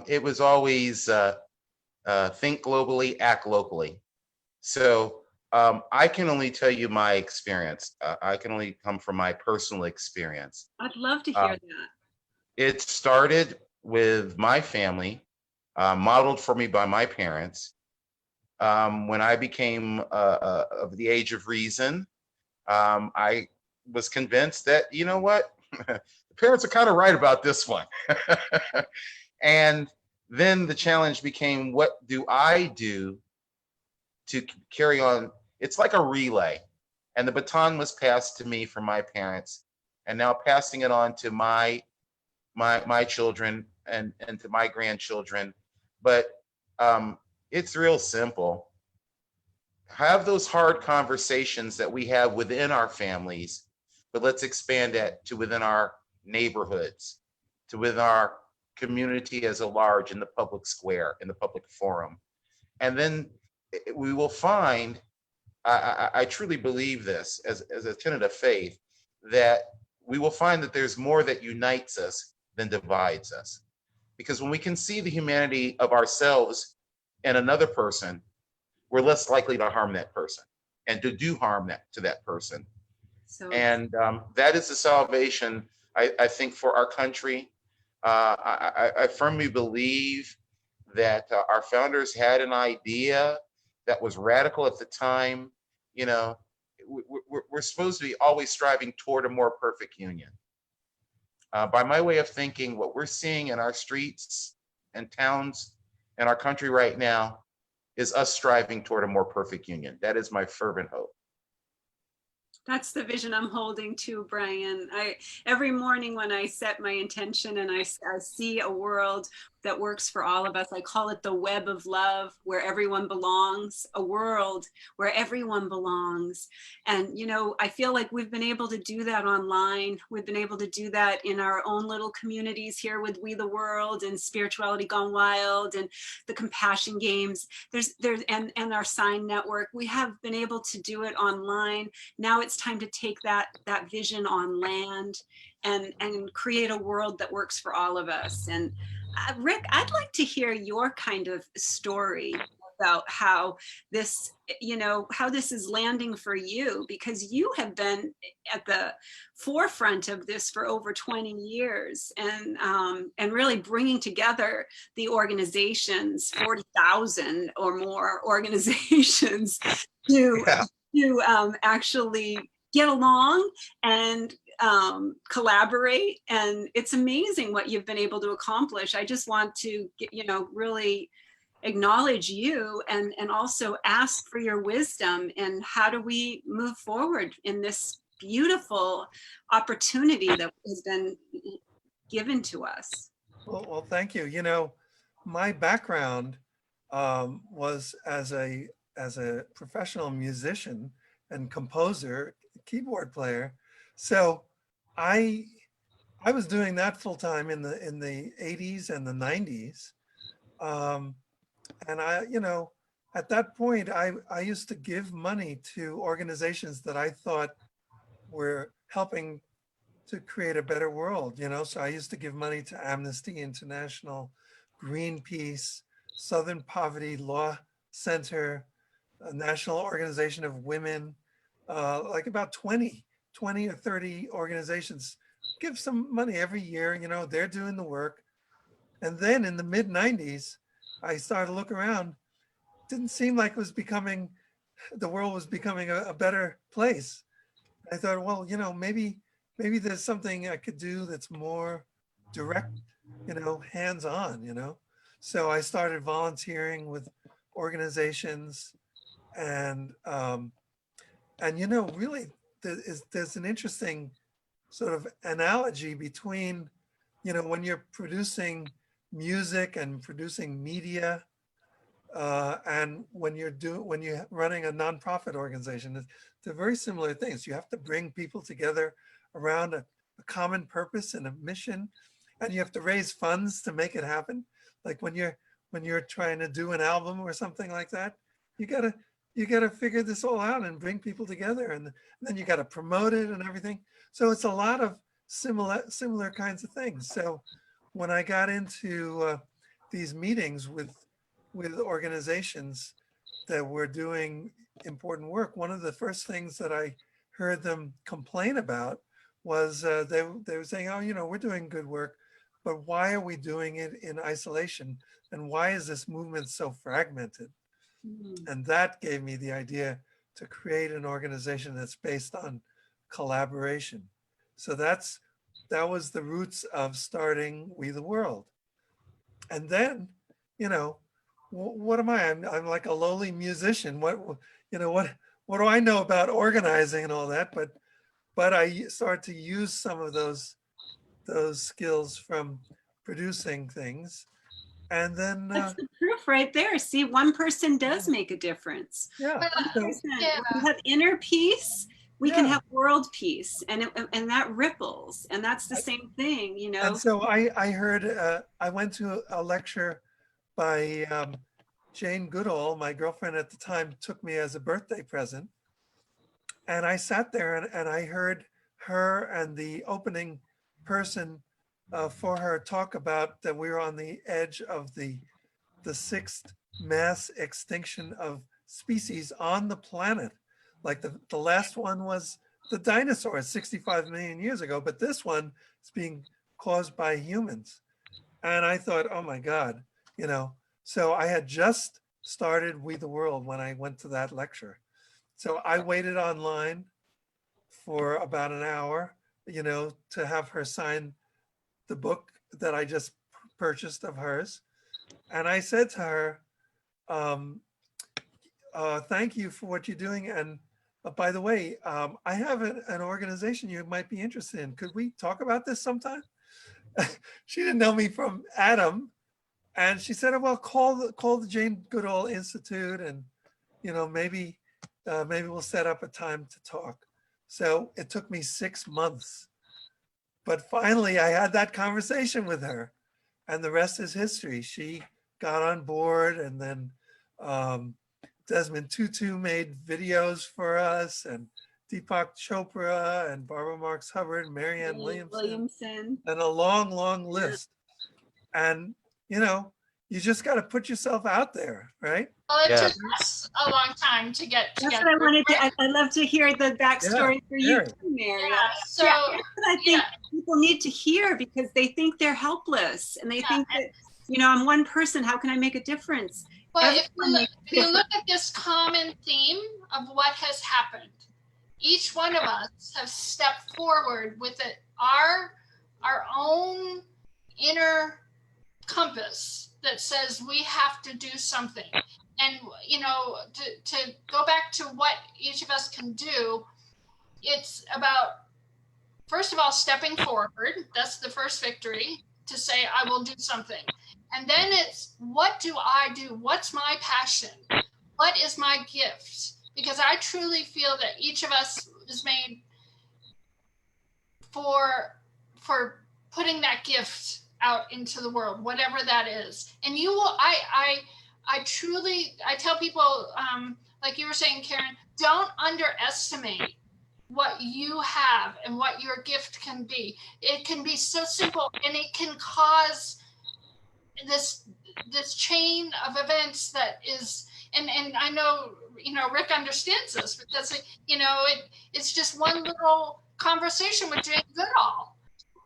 It was always think globally, act locally. So I can only tell you my experience. I can only come from my personal experience. I'd love to hear that. It started with my family, modeled for me by my parents. When I became of the age of reason, I was convinced that, you know what, the parents are kind of right about this one. And then the challenge became, what do I do to carry on? It's like a relay, and the baton was passed to me from my parents, and now passing it on to my children and to my grandchildren. But it's real simple. Have those hard conversations that we have within our families, but let's expand that to within our neighborhoods, to within our community as a large, in the public square, in the public forum. And then we will find, I truly believe this as a tenet of faith, that we will find that there's more that unites us than divides us. Because when we can see the humanity of ourselves and another person, we're less likely to harm that person and to do harm to that person. And that is the salvation, I think, for our country. I firmly believe that our founders had an idea that was radical at the time. You know, we're supposed to be always striving toward a more perfect union. By my way of thinking, what we're seeing in our streets and towns in our country right now is us striving toward a more perfect union. That is my fervent hope. That's the vision I'm holding too, Brian. Every morning when I set my intention and I see a world that works for all of us, I call it the web of love, where everyone belongs, a world where everyone belongs. And, you know, I feel like we've been able to do that online. We've been able to do that in our own little communities here with We the World and Spirituality Gone Wild and the Compassion Games. And our Sign Network. We have been able to do it online. Now it's time to take that vision on land and create a world that works for all of us. And Rick, I'd like to hear your kind of story about how this, how this is landing for you, because you have been at the forefront of this for over 20 years and really bringing together the organizations, 40,000 or more organizations to actually get along and collaborate. And it's amazing what you've been able to accomplish. I just want to really acknowledge you and also ask for your wisdom and how do we move forward in this beautiful opportunity that has been given to us. Well, thank you. My background was as a professional musician and composer, keyboard player. So I was doing that full time in the 80s and the 90s. And at that point, I used to give money to organizations that I thought were helping to create a better world, So I used to give money to Amnesty International, Greenpeace, Southern Poverty Law Center, National Organization of Women, like about 20 or 30 organizations. Give some money every year, they're doing the work. And then in the mid 90s, I started to look around. Didn't seem like the world was becoming a better place. I thought, well, maybe there's something I could do that's more direct, hands-on, So I started volunteering with organizations and really there's an interesting sort of analogy between, when you're producing music and producing media, and when you're running a nonprofit organization, they're very similar things. You have to bring people together around a common purpose and a mission, and you have to raise funds to make it happen. Like when you're trying to do an album or something like that, you gotta figure this all out and bring people together, and then you gotta promote it and everything. So it's a lot of similar kinds of things. So when I got into these meetings with organizations that were doing important work, one of the first things that I heard them complain about was they were saying, oh, we're doing good work, but why are we doing it in isolation? And why is this movement so fragmented? And that gave me the idea to create an organization that's based on collaboration. So that was the roots of starting We the World. And then, what am I? I'm like a lowly musician. What do I know about organizing and all that? But I started to use some of those skills from producing things. And then that's the proof right there. See, one person does make a difference. Yeah. When we have inner peace, we can have world peace, and that ripples, and that's the same thing, And so I heard, I went to a lecture by Jane Goodall. My girlfriend at the time took me as a birthday present. And I sat there and I heard her and the opening person for her talk about that we were on the edge of the sixth mass extinction of species on the planet. Like the last one was the dinosaurs 65 million years ago, but this one is being caused by humans. And I thought, oh my God, so I had just started We the World when I went to that lecture. So I waited online for about an hour, to have her sign the book that I just purchased of hers. And I said to her, thank you for what you're doing. And by the way, I have an organization you might be interested in. Could we talk about this sometime? She didn't know me from Adam. And she said, well, call the Jane Goodall Institute and, maybe we'll set up a time to talk. So it took me 6 months, but finally I had that conversation with her, and the rest is history. She got on board, and then Desmond Tutu made videos for us, and Deepak Chopra and Barbara Marx Hubbard, Marianne Williamson, and a long list. And you know, you just got to put yourself out there, right? Well, it Yeah. took us a long time to get That's together. what I wanted to, I'd love to hear the backstory for you Mary. too, Mary. Yeah, so That's what I think people need to hear, because they think they're helpless and they think that, you know, I'm one person, how can I make a difference? well, if Everyone makes a you look difference. at this common theme of what has happened, each one of us have stepped forward with it, our own inner compass that says we have to do something. And, you know, to go back to what each of us can do, it's about, first of all, stepping forward. That's the first victory, to say, I will do something. And then it's, what do I do? What's my passion? What is my gift? Because I truly feel that each of us is made for putting that gift out into the world, whatever that is. And you will, I truly, I tell people, like you were saying, Karen, don't underestimate what you have and what your gift can be. It can be so simple, and it can cause this chain of events that is, and I know, you know, Rick understands this, because, you know, it's just one little conversation with Jane Goodall,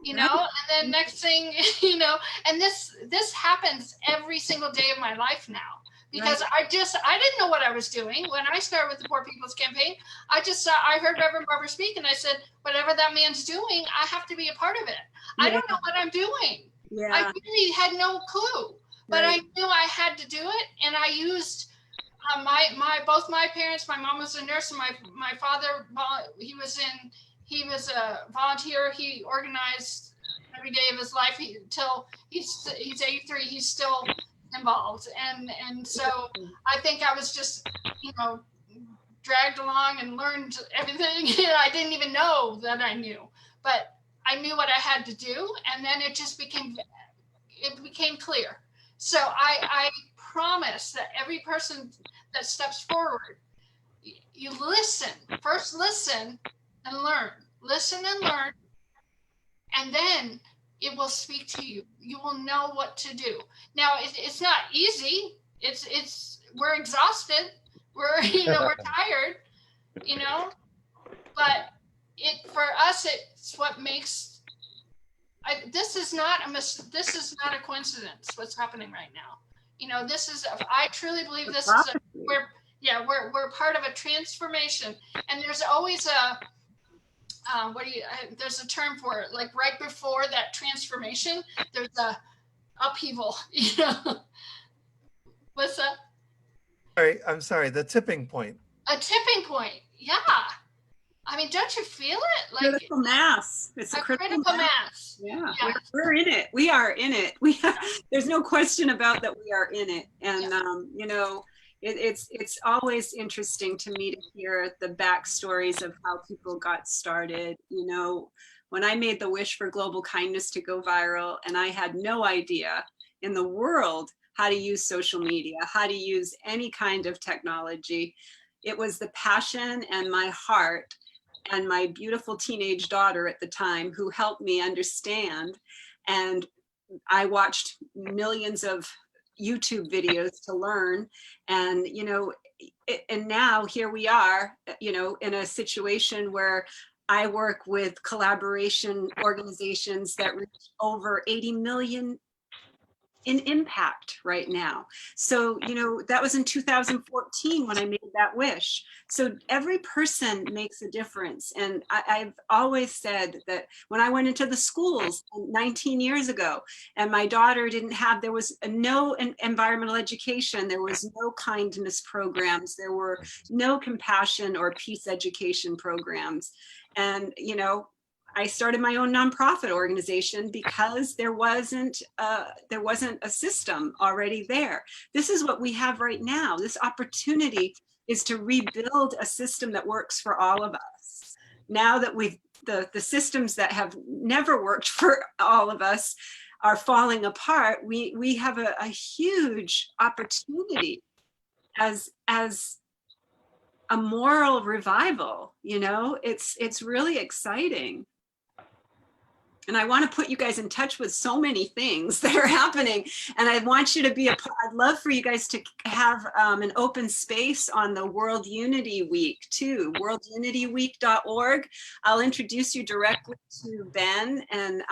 you know, and then next thing, you know, and this happens every single day of my life now, because I didn't know what I was doing when I started with the Poor People's Campaign. I heard Reverend Barber speak, and I said, whatever that man's doing, I have to be a part of it. I don't know what I'm doing. I really had no clue, but I knew I had to do it, and I used both my parents. My mom was a nurse, and my father, he was a volunteer. He organized every day of his life till he's 83. He's still involved, and so I think I was just, you know, dragged along and learned everything. I didn't even know that I knew, but I knew what I had to do, and then it just became clear. So I promise that every person that steps forward, you listen and learn, and then it will speak to you. You will know what to do. Now, it's not easy. We're exhausted. We're tired, you know, but for us, it's what makes, this is not a coincidence what's happening right now. You know, I truly believe this is we're part of a transformation, and there's always there's a term for it, like right before that transformation, there's a upheaval, you know. What's that? I'm sorry, the tipping point. A tipping point, yeah. I mean, don't you feel it? Like critical mass. It's a critical mass. Yeah. We're in it. We are in it. There's no question about that. We are in it. And, you know, it's always interesting to me to hear the backstories of how people got started. You know, when I made the wish for global kindness to go viral, and I had no idea in the world how to use social media, how to use any kind of technology, it was the passion and my heart and my beautiful teenage daughter at the time who helped me understand. And I watched millions of YouTube videos to learn. And, you know, and now here we are, you know, in a situation where I work with collaboration organizations that reach over 80 million in impact right now. So, you know, that was in 2014 when I made that wish. So every person makes a difference. And I've always said that when I went into the schools 19 years ago, and my daughter there was no environmental education, there was no kindness programs, there were no compassion or peace education programs. And, you know, I started my own nonprofit organization because there wasn't a system already there. This is what we have right now. This opportunity is to rebuild a system that works for all of us. Now that the systems that have never worked for all of us are falling apart, we have a huge opportunity as a moral revival. You know, it's really exciting. And I want to put you guys in touch with so many things that are happening. And I want you to be I'd love for you guys to have an open space on the World Unity Week too, worldunityweek.org. I'll introduce you directly to Ben, and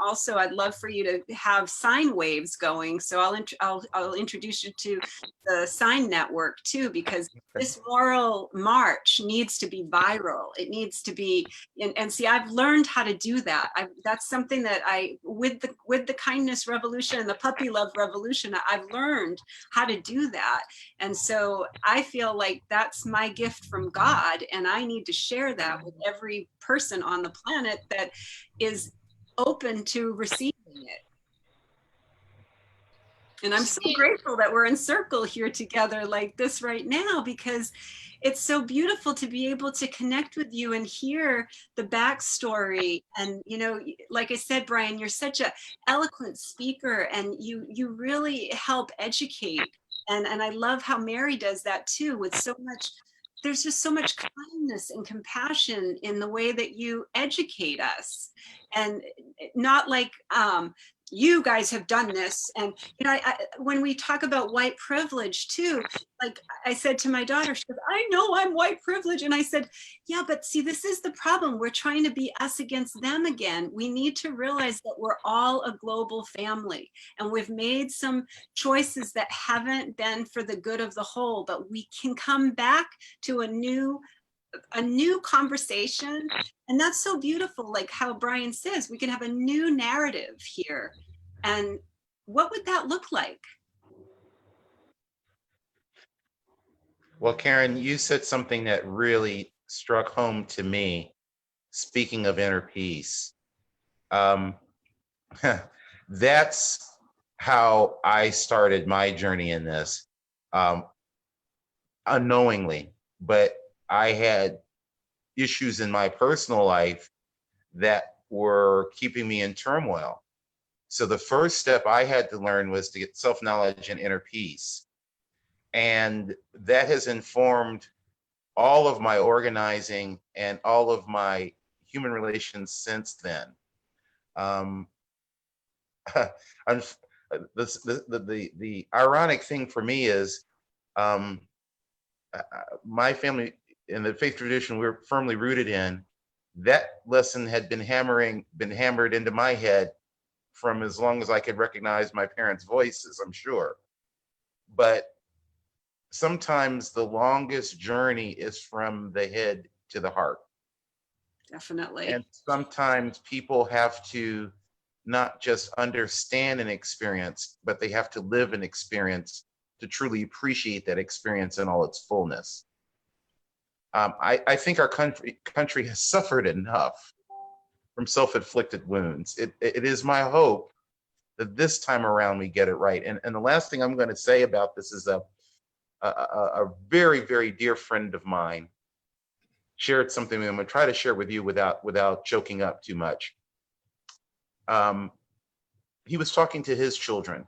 also I'd love for you to have sine waves going. So I'll introduce you to the Sign Network too, because this moral march needs to be viral. It needs to be, and see, I've learned how to do that. That's something that with the kindness revolution and the puppy love revolution, I've learned how to do that. And so I feel like that's my gift from God, and I need to share that with every person on the planet that is open to receiving it. And I'm so grateful that we're in circle here together like this right now, because it's so beautiful to be able to connect with you and hear the backstory. And, you know, like I said, Brian, you're such an eloquent speaker, and you really help educate. And I love how Mary does that too, with so much, there's just so much kindness and compassion in the way that you educate us. And not like, you guys have done this. And, you know, when we talk about white privilege too, like I said to my daughter, she goes, I know I'm white privilege. And I said, yeah, but see, this is the problem. We're trying to be us against them again. We need to realize that we're all a global family, and we've made some choices that haven't been for the good of the whole, but we can come back to a new conversation. And that's so beautiful. Like how Brian says, we can have a new narrative here. And what would that look like? Well, Karen, you said something that really struck home to me. Speaking of inner peace, that's how I started my journey in this, unknowingly. But I had issues in my personal life that were keeping me in turmoil. So the first step I had to learn was to get self-knowledge and inner peace. And that has informed all of my organizing and all of my human relations since then. The ironic thing for me is my family in the faith tradition we're firmly rooted in, that lesson had been hammered into my head from as long as I could recognize my parents' voices, I'm sure. But sometimes the longest journey is from the head to the heart. Definitely. And sometimes people have to not just understand an experience, but they have to live an experience to truly appreciate that experience in all its fullness. I think our country has suffered enough from self-inflicted wounds. It is my hope that this time around we get it right. And the last thing I'm going to say about this is a very, very dear friend of mine shared something that I'm going to try to share with you without choking up too much. He was talking to his children.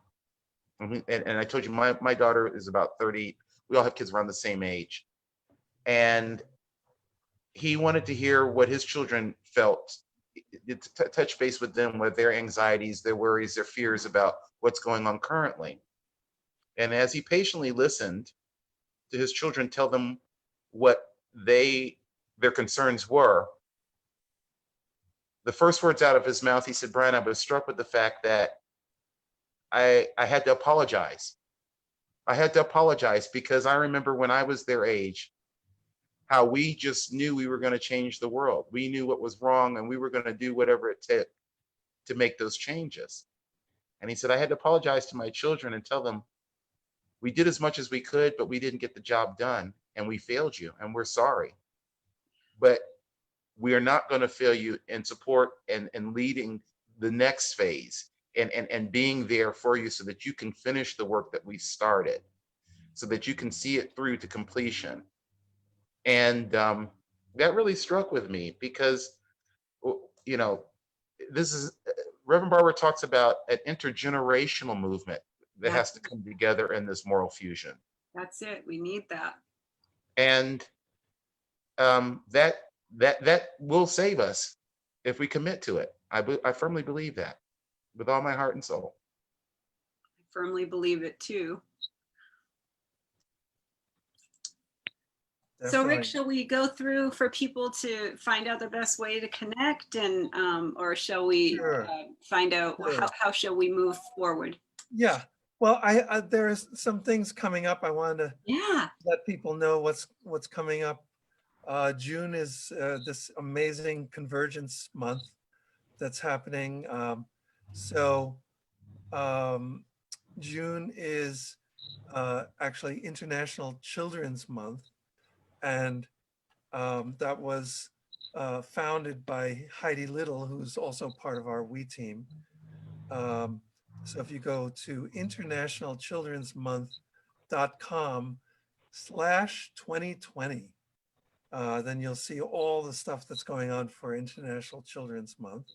And I told you, my daughter is about 30. We all have kids around the same age. And he wanted to hear what his children felt, touch base with them, with their anxieties, their worries, their fears about what's going on currently. And as he patiently listened to his children tell them what their concerns were, the first words out of his mouth, he said, Brian, I was struck with the fact that I had to apologize. I had to apologize because I remember when I was their age, how we just knew we were going to change the world. We knew what was wrong and we were going to do whatever it took to make those changes. And he said, I had to apologize to my children and tell them, we did as much as we could, but we didn't get the job done and we failed you and we're sorry. But we are not going to fail you in support and leading the next phase and being there for you so that you can finish the work that we started, so that you can see it through to completion. And that really struck with me because, you know, this is, Reverend Barber talks about an intergenerational movement that has to come together in this moral fusion. That's it. We need that. And that will save us if we commit to it. I firmly believe that with all my heart and soul. I firmly believe it too. So Definitely. Rick, shall we go through for people to find out the best way to connect, and or shall we Sure. find out Sure. how shall we move forward? Yeah. Well, there's some things coming up. I wanted to let people know what's coming up. June is this amazing convergence month that's happening. June is actually International Children's Month, and that was founded by Heidi Little, who's also part of our We team. So if you go to internationalchildrensmonth.com/2020, then you'll see all the stuff that's going on for International Children's Month.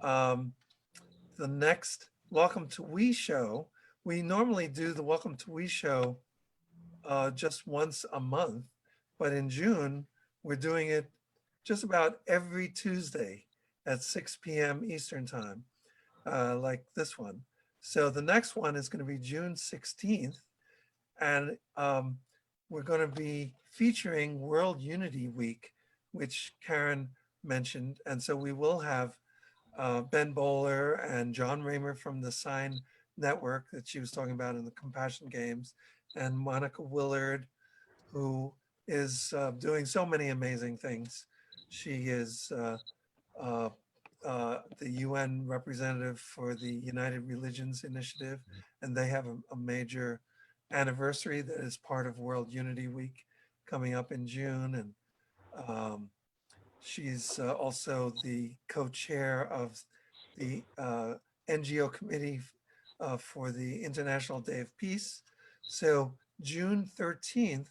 The next Welcome to We show, we normally do the Welcome to We show just once a month, but in June, we're doing it just about every Tuesday at 6 p.m. Eastern time, like this one. So the next one is going to be June 16th, and we're going to be featuring World Unity Week, which Karen mentioned. And so we will have Ben Bowler and John Raymer from the Sign Network that she was talking about in the Compassion Games, and Monica Willard, who is doing so many amazing things. She is the UN representative for the United Religions Initiative, and they have a major anniversary that is part of World Unity Week coming up in June. And she's also the co-chair of the NGO committee for the International Day of Peace. So June 13th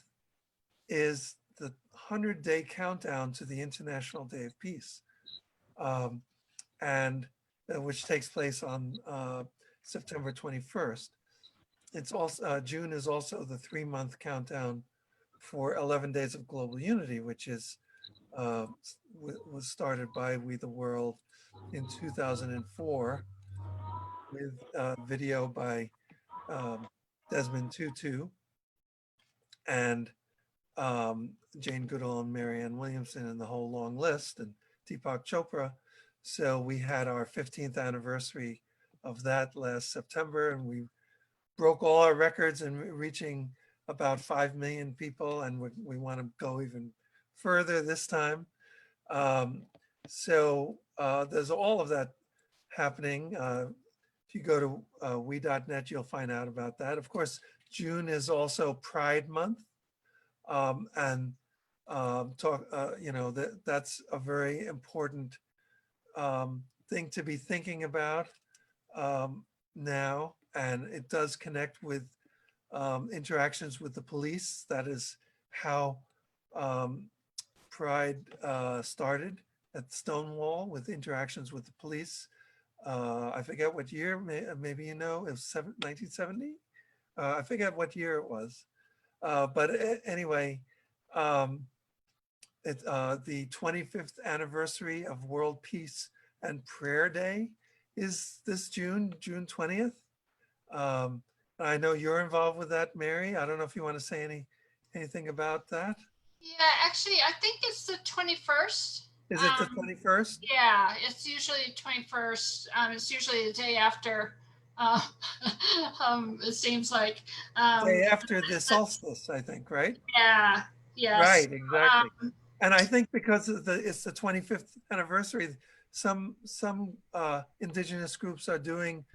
is the 100-day countdown to the International Day of Peace, and which takes place on September 21st. It's also June is also the 3-month countdown for 11 Days of Global Unity, which is was started by We the World in 2004 with video by Desmond Tutu and Jane Goodall and Marianne Williamson and the whole long list, and Deepak Chopra. So we had our 15th anniversary of that last September, and we broke all our records and reaching about 5 million people, and we want to go even further this time. So there's all of that happening. If you go to we.net, you'll find out about that. Of course, June is also Pride Month, and that's a very important thing to be thinking about now, and it does connect with interactions with the police. That is how Pride started at Stonewall, with interactions with the police. I forget what year, maybe you know, it was 1970? I forget what year it was. But anyway, the 25th anniversary of World Peace and Prayer Day is this June 20th. I know you're involved with that, Mary. I don't know if you want to say anything about that. Yeah, actually, I think it's the 21st. Is it the 21st? Yeah, it's usually 21st. It's usually the day after. It seems like. Day after the solstice, I think, right? Yeah. Yes. Right, exactly. And I think because it's the 25th anniversary, some indigenous groups are doing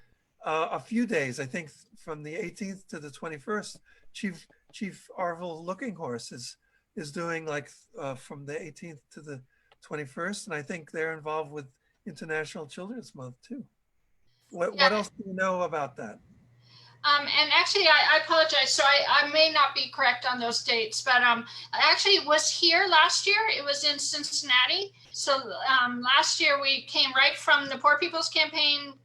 a few days. I think from the 18th to the 21st, Chief Arvil Looking Horse is doing like from the 18th to the 21st, and I think they're involved with International Children's Month too. What else do you know about that? And actually, I apologize. So I may not be correct on those dates, but I actually was here last year. It was in Cincinnati. So last year we came right from the Poor People's Campaign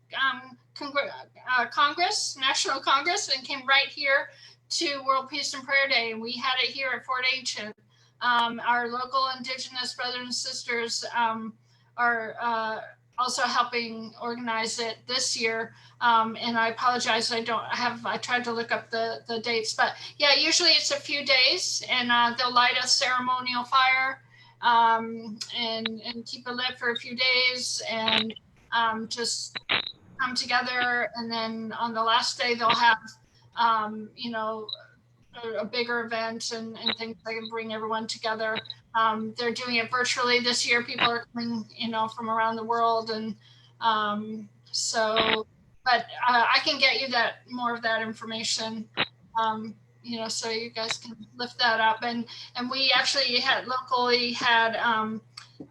Congress, National Congress, and came right here to World Peace and Prayer Day. And we had it here at Fort Ancient. Our local Indigenous brothers and sisters are also helping organize it this year. And I apologize, I tried to look up the dates, but yeah, usually it's a few days, and they'll light a ceremonial fire and keep it lit for a few days, and just come together. And then on the last day, they'll have, you know, a bigger event and things that can bring everyone together. They're doing it virtually this year. People are coming, you know, from around the world, and but I can get you more of that information, you know, so you guys can lift that up. And we actually had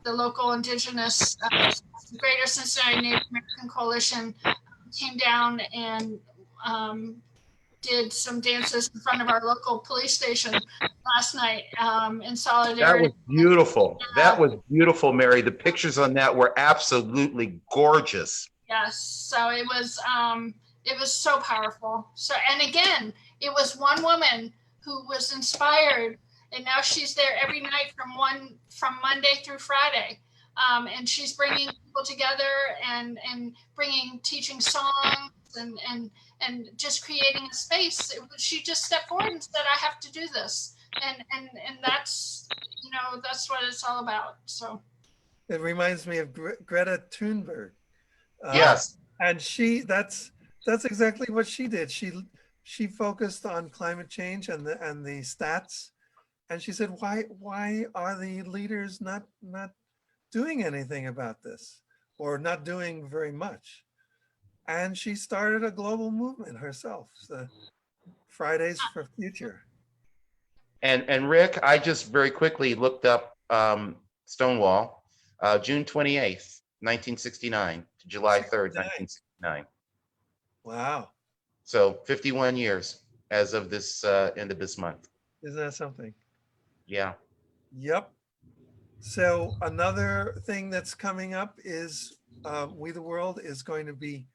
the local indigenous Greater Cincinnati Native American Coalition came down and did some dances in front of our local police station last night in solidarity. That was beautiful. That was beautiful, Mary. The pictures on that were absolutely gorgeous. Yes, so it was so powerful. So, and again, it was one woman who was inspired, and now she's there every night from Monday through Friday, and she's bringing people together and teaching songs and just creating a space. She just stepped forward and said, "I have to do this," and that's, you know, that's what it's all about. So it reminds me of Greta Thunberg. Yes, and that's exactly what she did. She focused on climate change and the stats, and she said, why are the leaders not doing anything about this, or not doing very much? And she started a global movement herself, the Fridays for Future. And Rick, I just very quickly looked up Stonewall, June 28th, 1969 to July 3rd, 1969. Wow. So 51 years as of this end of this month. Isn't that something? Yeah. Yep. So another thing that's coming up is We the World is going to be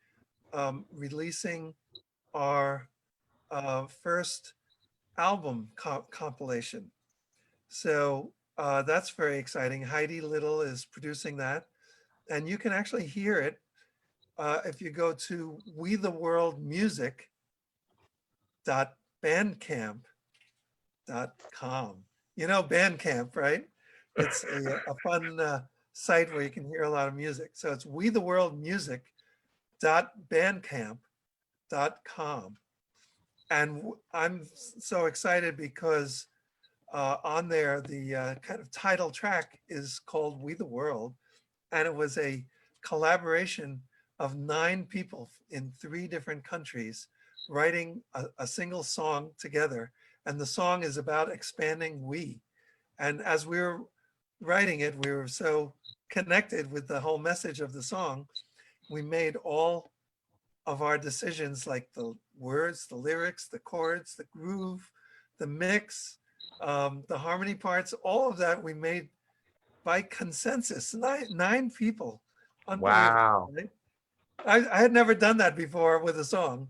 releasing our first album compilation. So that's very exciting. Heidi Little is producing that, and you can actually hear it if you go to wetheworldmusic.bandcamp.com. You know Bandcamp, right? It's a fun site where you can hear a lot of music. So it's wetheworldmusic.bandcamp.com. And I'm so excited because on there, the kind of title track is called We the World. And it was a collaboration of 9 people in 3 different countries writing a single song together. And the song is about expanding we. And as we were writing it, we were so connected with the whole message of the song. We made all of our decisions, like the words, the lyrics, the chords, the groove, the mix, the harmony parts, all of that we made by consensus, 9 people. Wow. Right? I had never done that before with a song.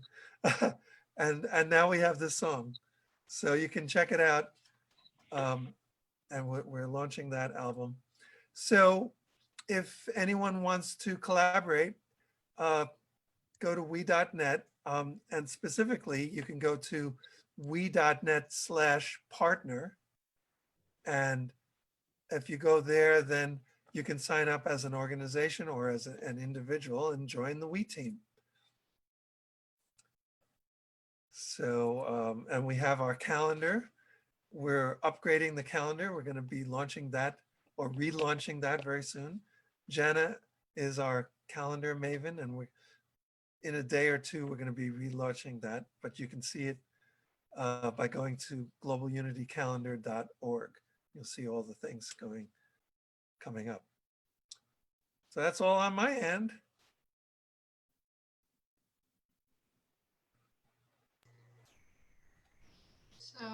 and now we have this song. So you can check it out. And we're launching that album. So if anyone wants to collaborate, go to we.net, and specifically you can go to we.net/partner. And if you go there, then you can sign up as an organization or as an individual and join the We team. So, and we have our calendar. We're upgrading the calendar. We're going to be launching that or relaunching that very soon. Jana is our calendar maven, and in a day or two, we're going to be relaunching that, but you can see it by going to globalunitycalendar.org. You'll see all the things coming up. So that's all on my end. So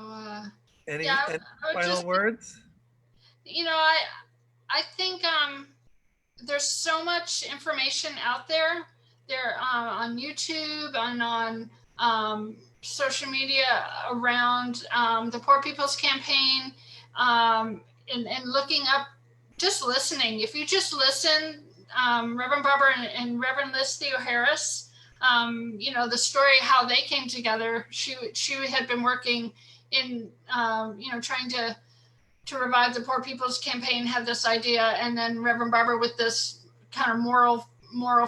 any yeah, final words? You know, I think there's so much information out there. They're on YouTube and on social media around the Poor People's Campaign, and looking up, just listening. If you just listen, Reverend Barber and Reverend Liz Theo Harris, you know, the story how they came together. She had been working in, you know, trying to revive the Poor People's Campaign, had this idea, and then Reverend Barber with this kind of moral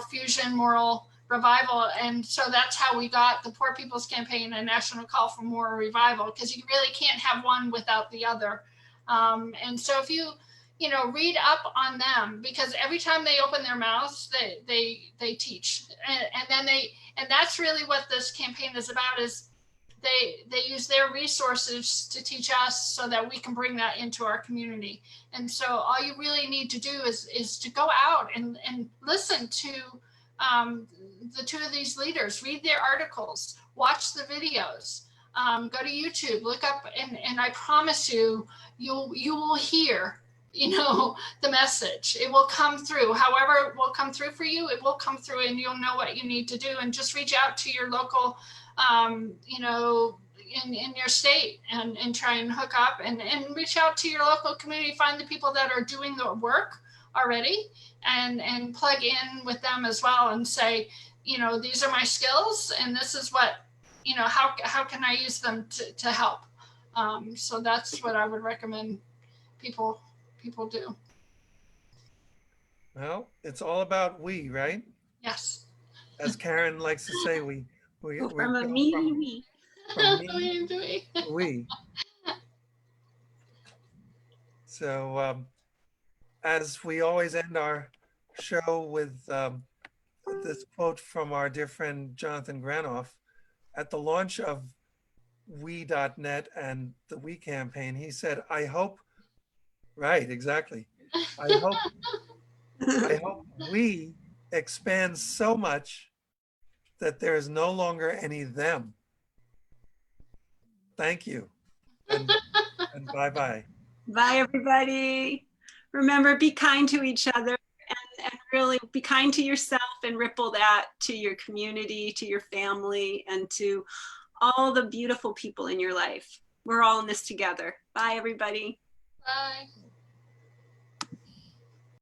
fusion, moral revival. And so that's how we got the Poor People's Campaign, a national call for moral revival, because you really can't have one without the other. And so if you know, read up on them, because every time they open their mouths, they teach, and that's really what this campaign is about. Is they use their resources to teach us so that we can bring that into our community. And so all you really need to do is to go out and listen to the two of these leaders, read their articles, watch the videos, go to YouTube, look up, and I promise you will hear, you know, the message. It will come through. However it will come through for you, it will come through, and you'll know what you need to do. And just reach out to your local, you know, in your state, and try and hook up and reach out to your local community, find the people that are doing the work already, and plug in with them as well, and say, you know, these are my skills, and this is what, you know, how can I use them to help? So that's what I would recommend people do. Well, it's all about we, right? Yes. As Karen likes to say, we from a me to we. From me to we. So as we always end our show with this quote from our dear friend Jonathan Granoff, at the launch of we.net and the We campaign, he said, I hope, right, exactly. I hope we expand so much that there is no longer any them. Thank you. And bye-bye. Bye, everybody. Remember, be kind to each other, and really be kind to yourself, and ripple that to your community, to your family, and to all the beautiful people in your life. We're all in this together. Bye, everybody. Bye.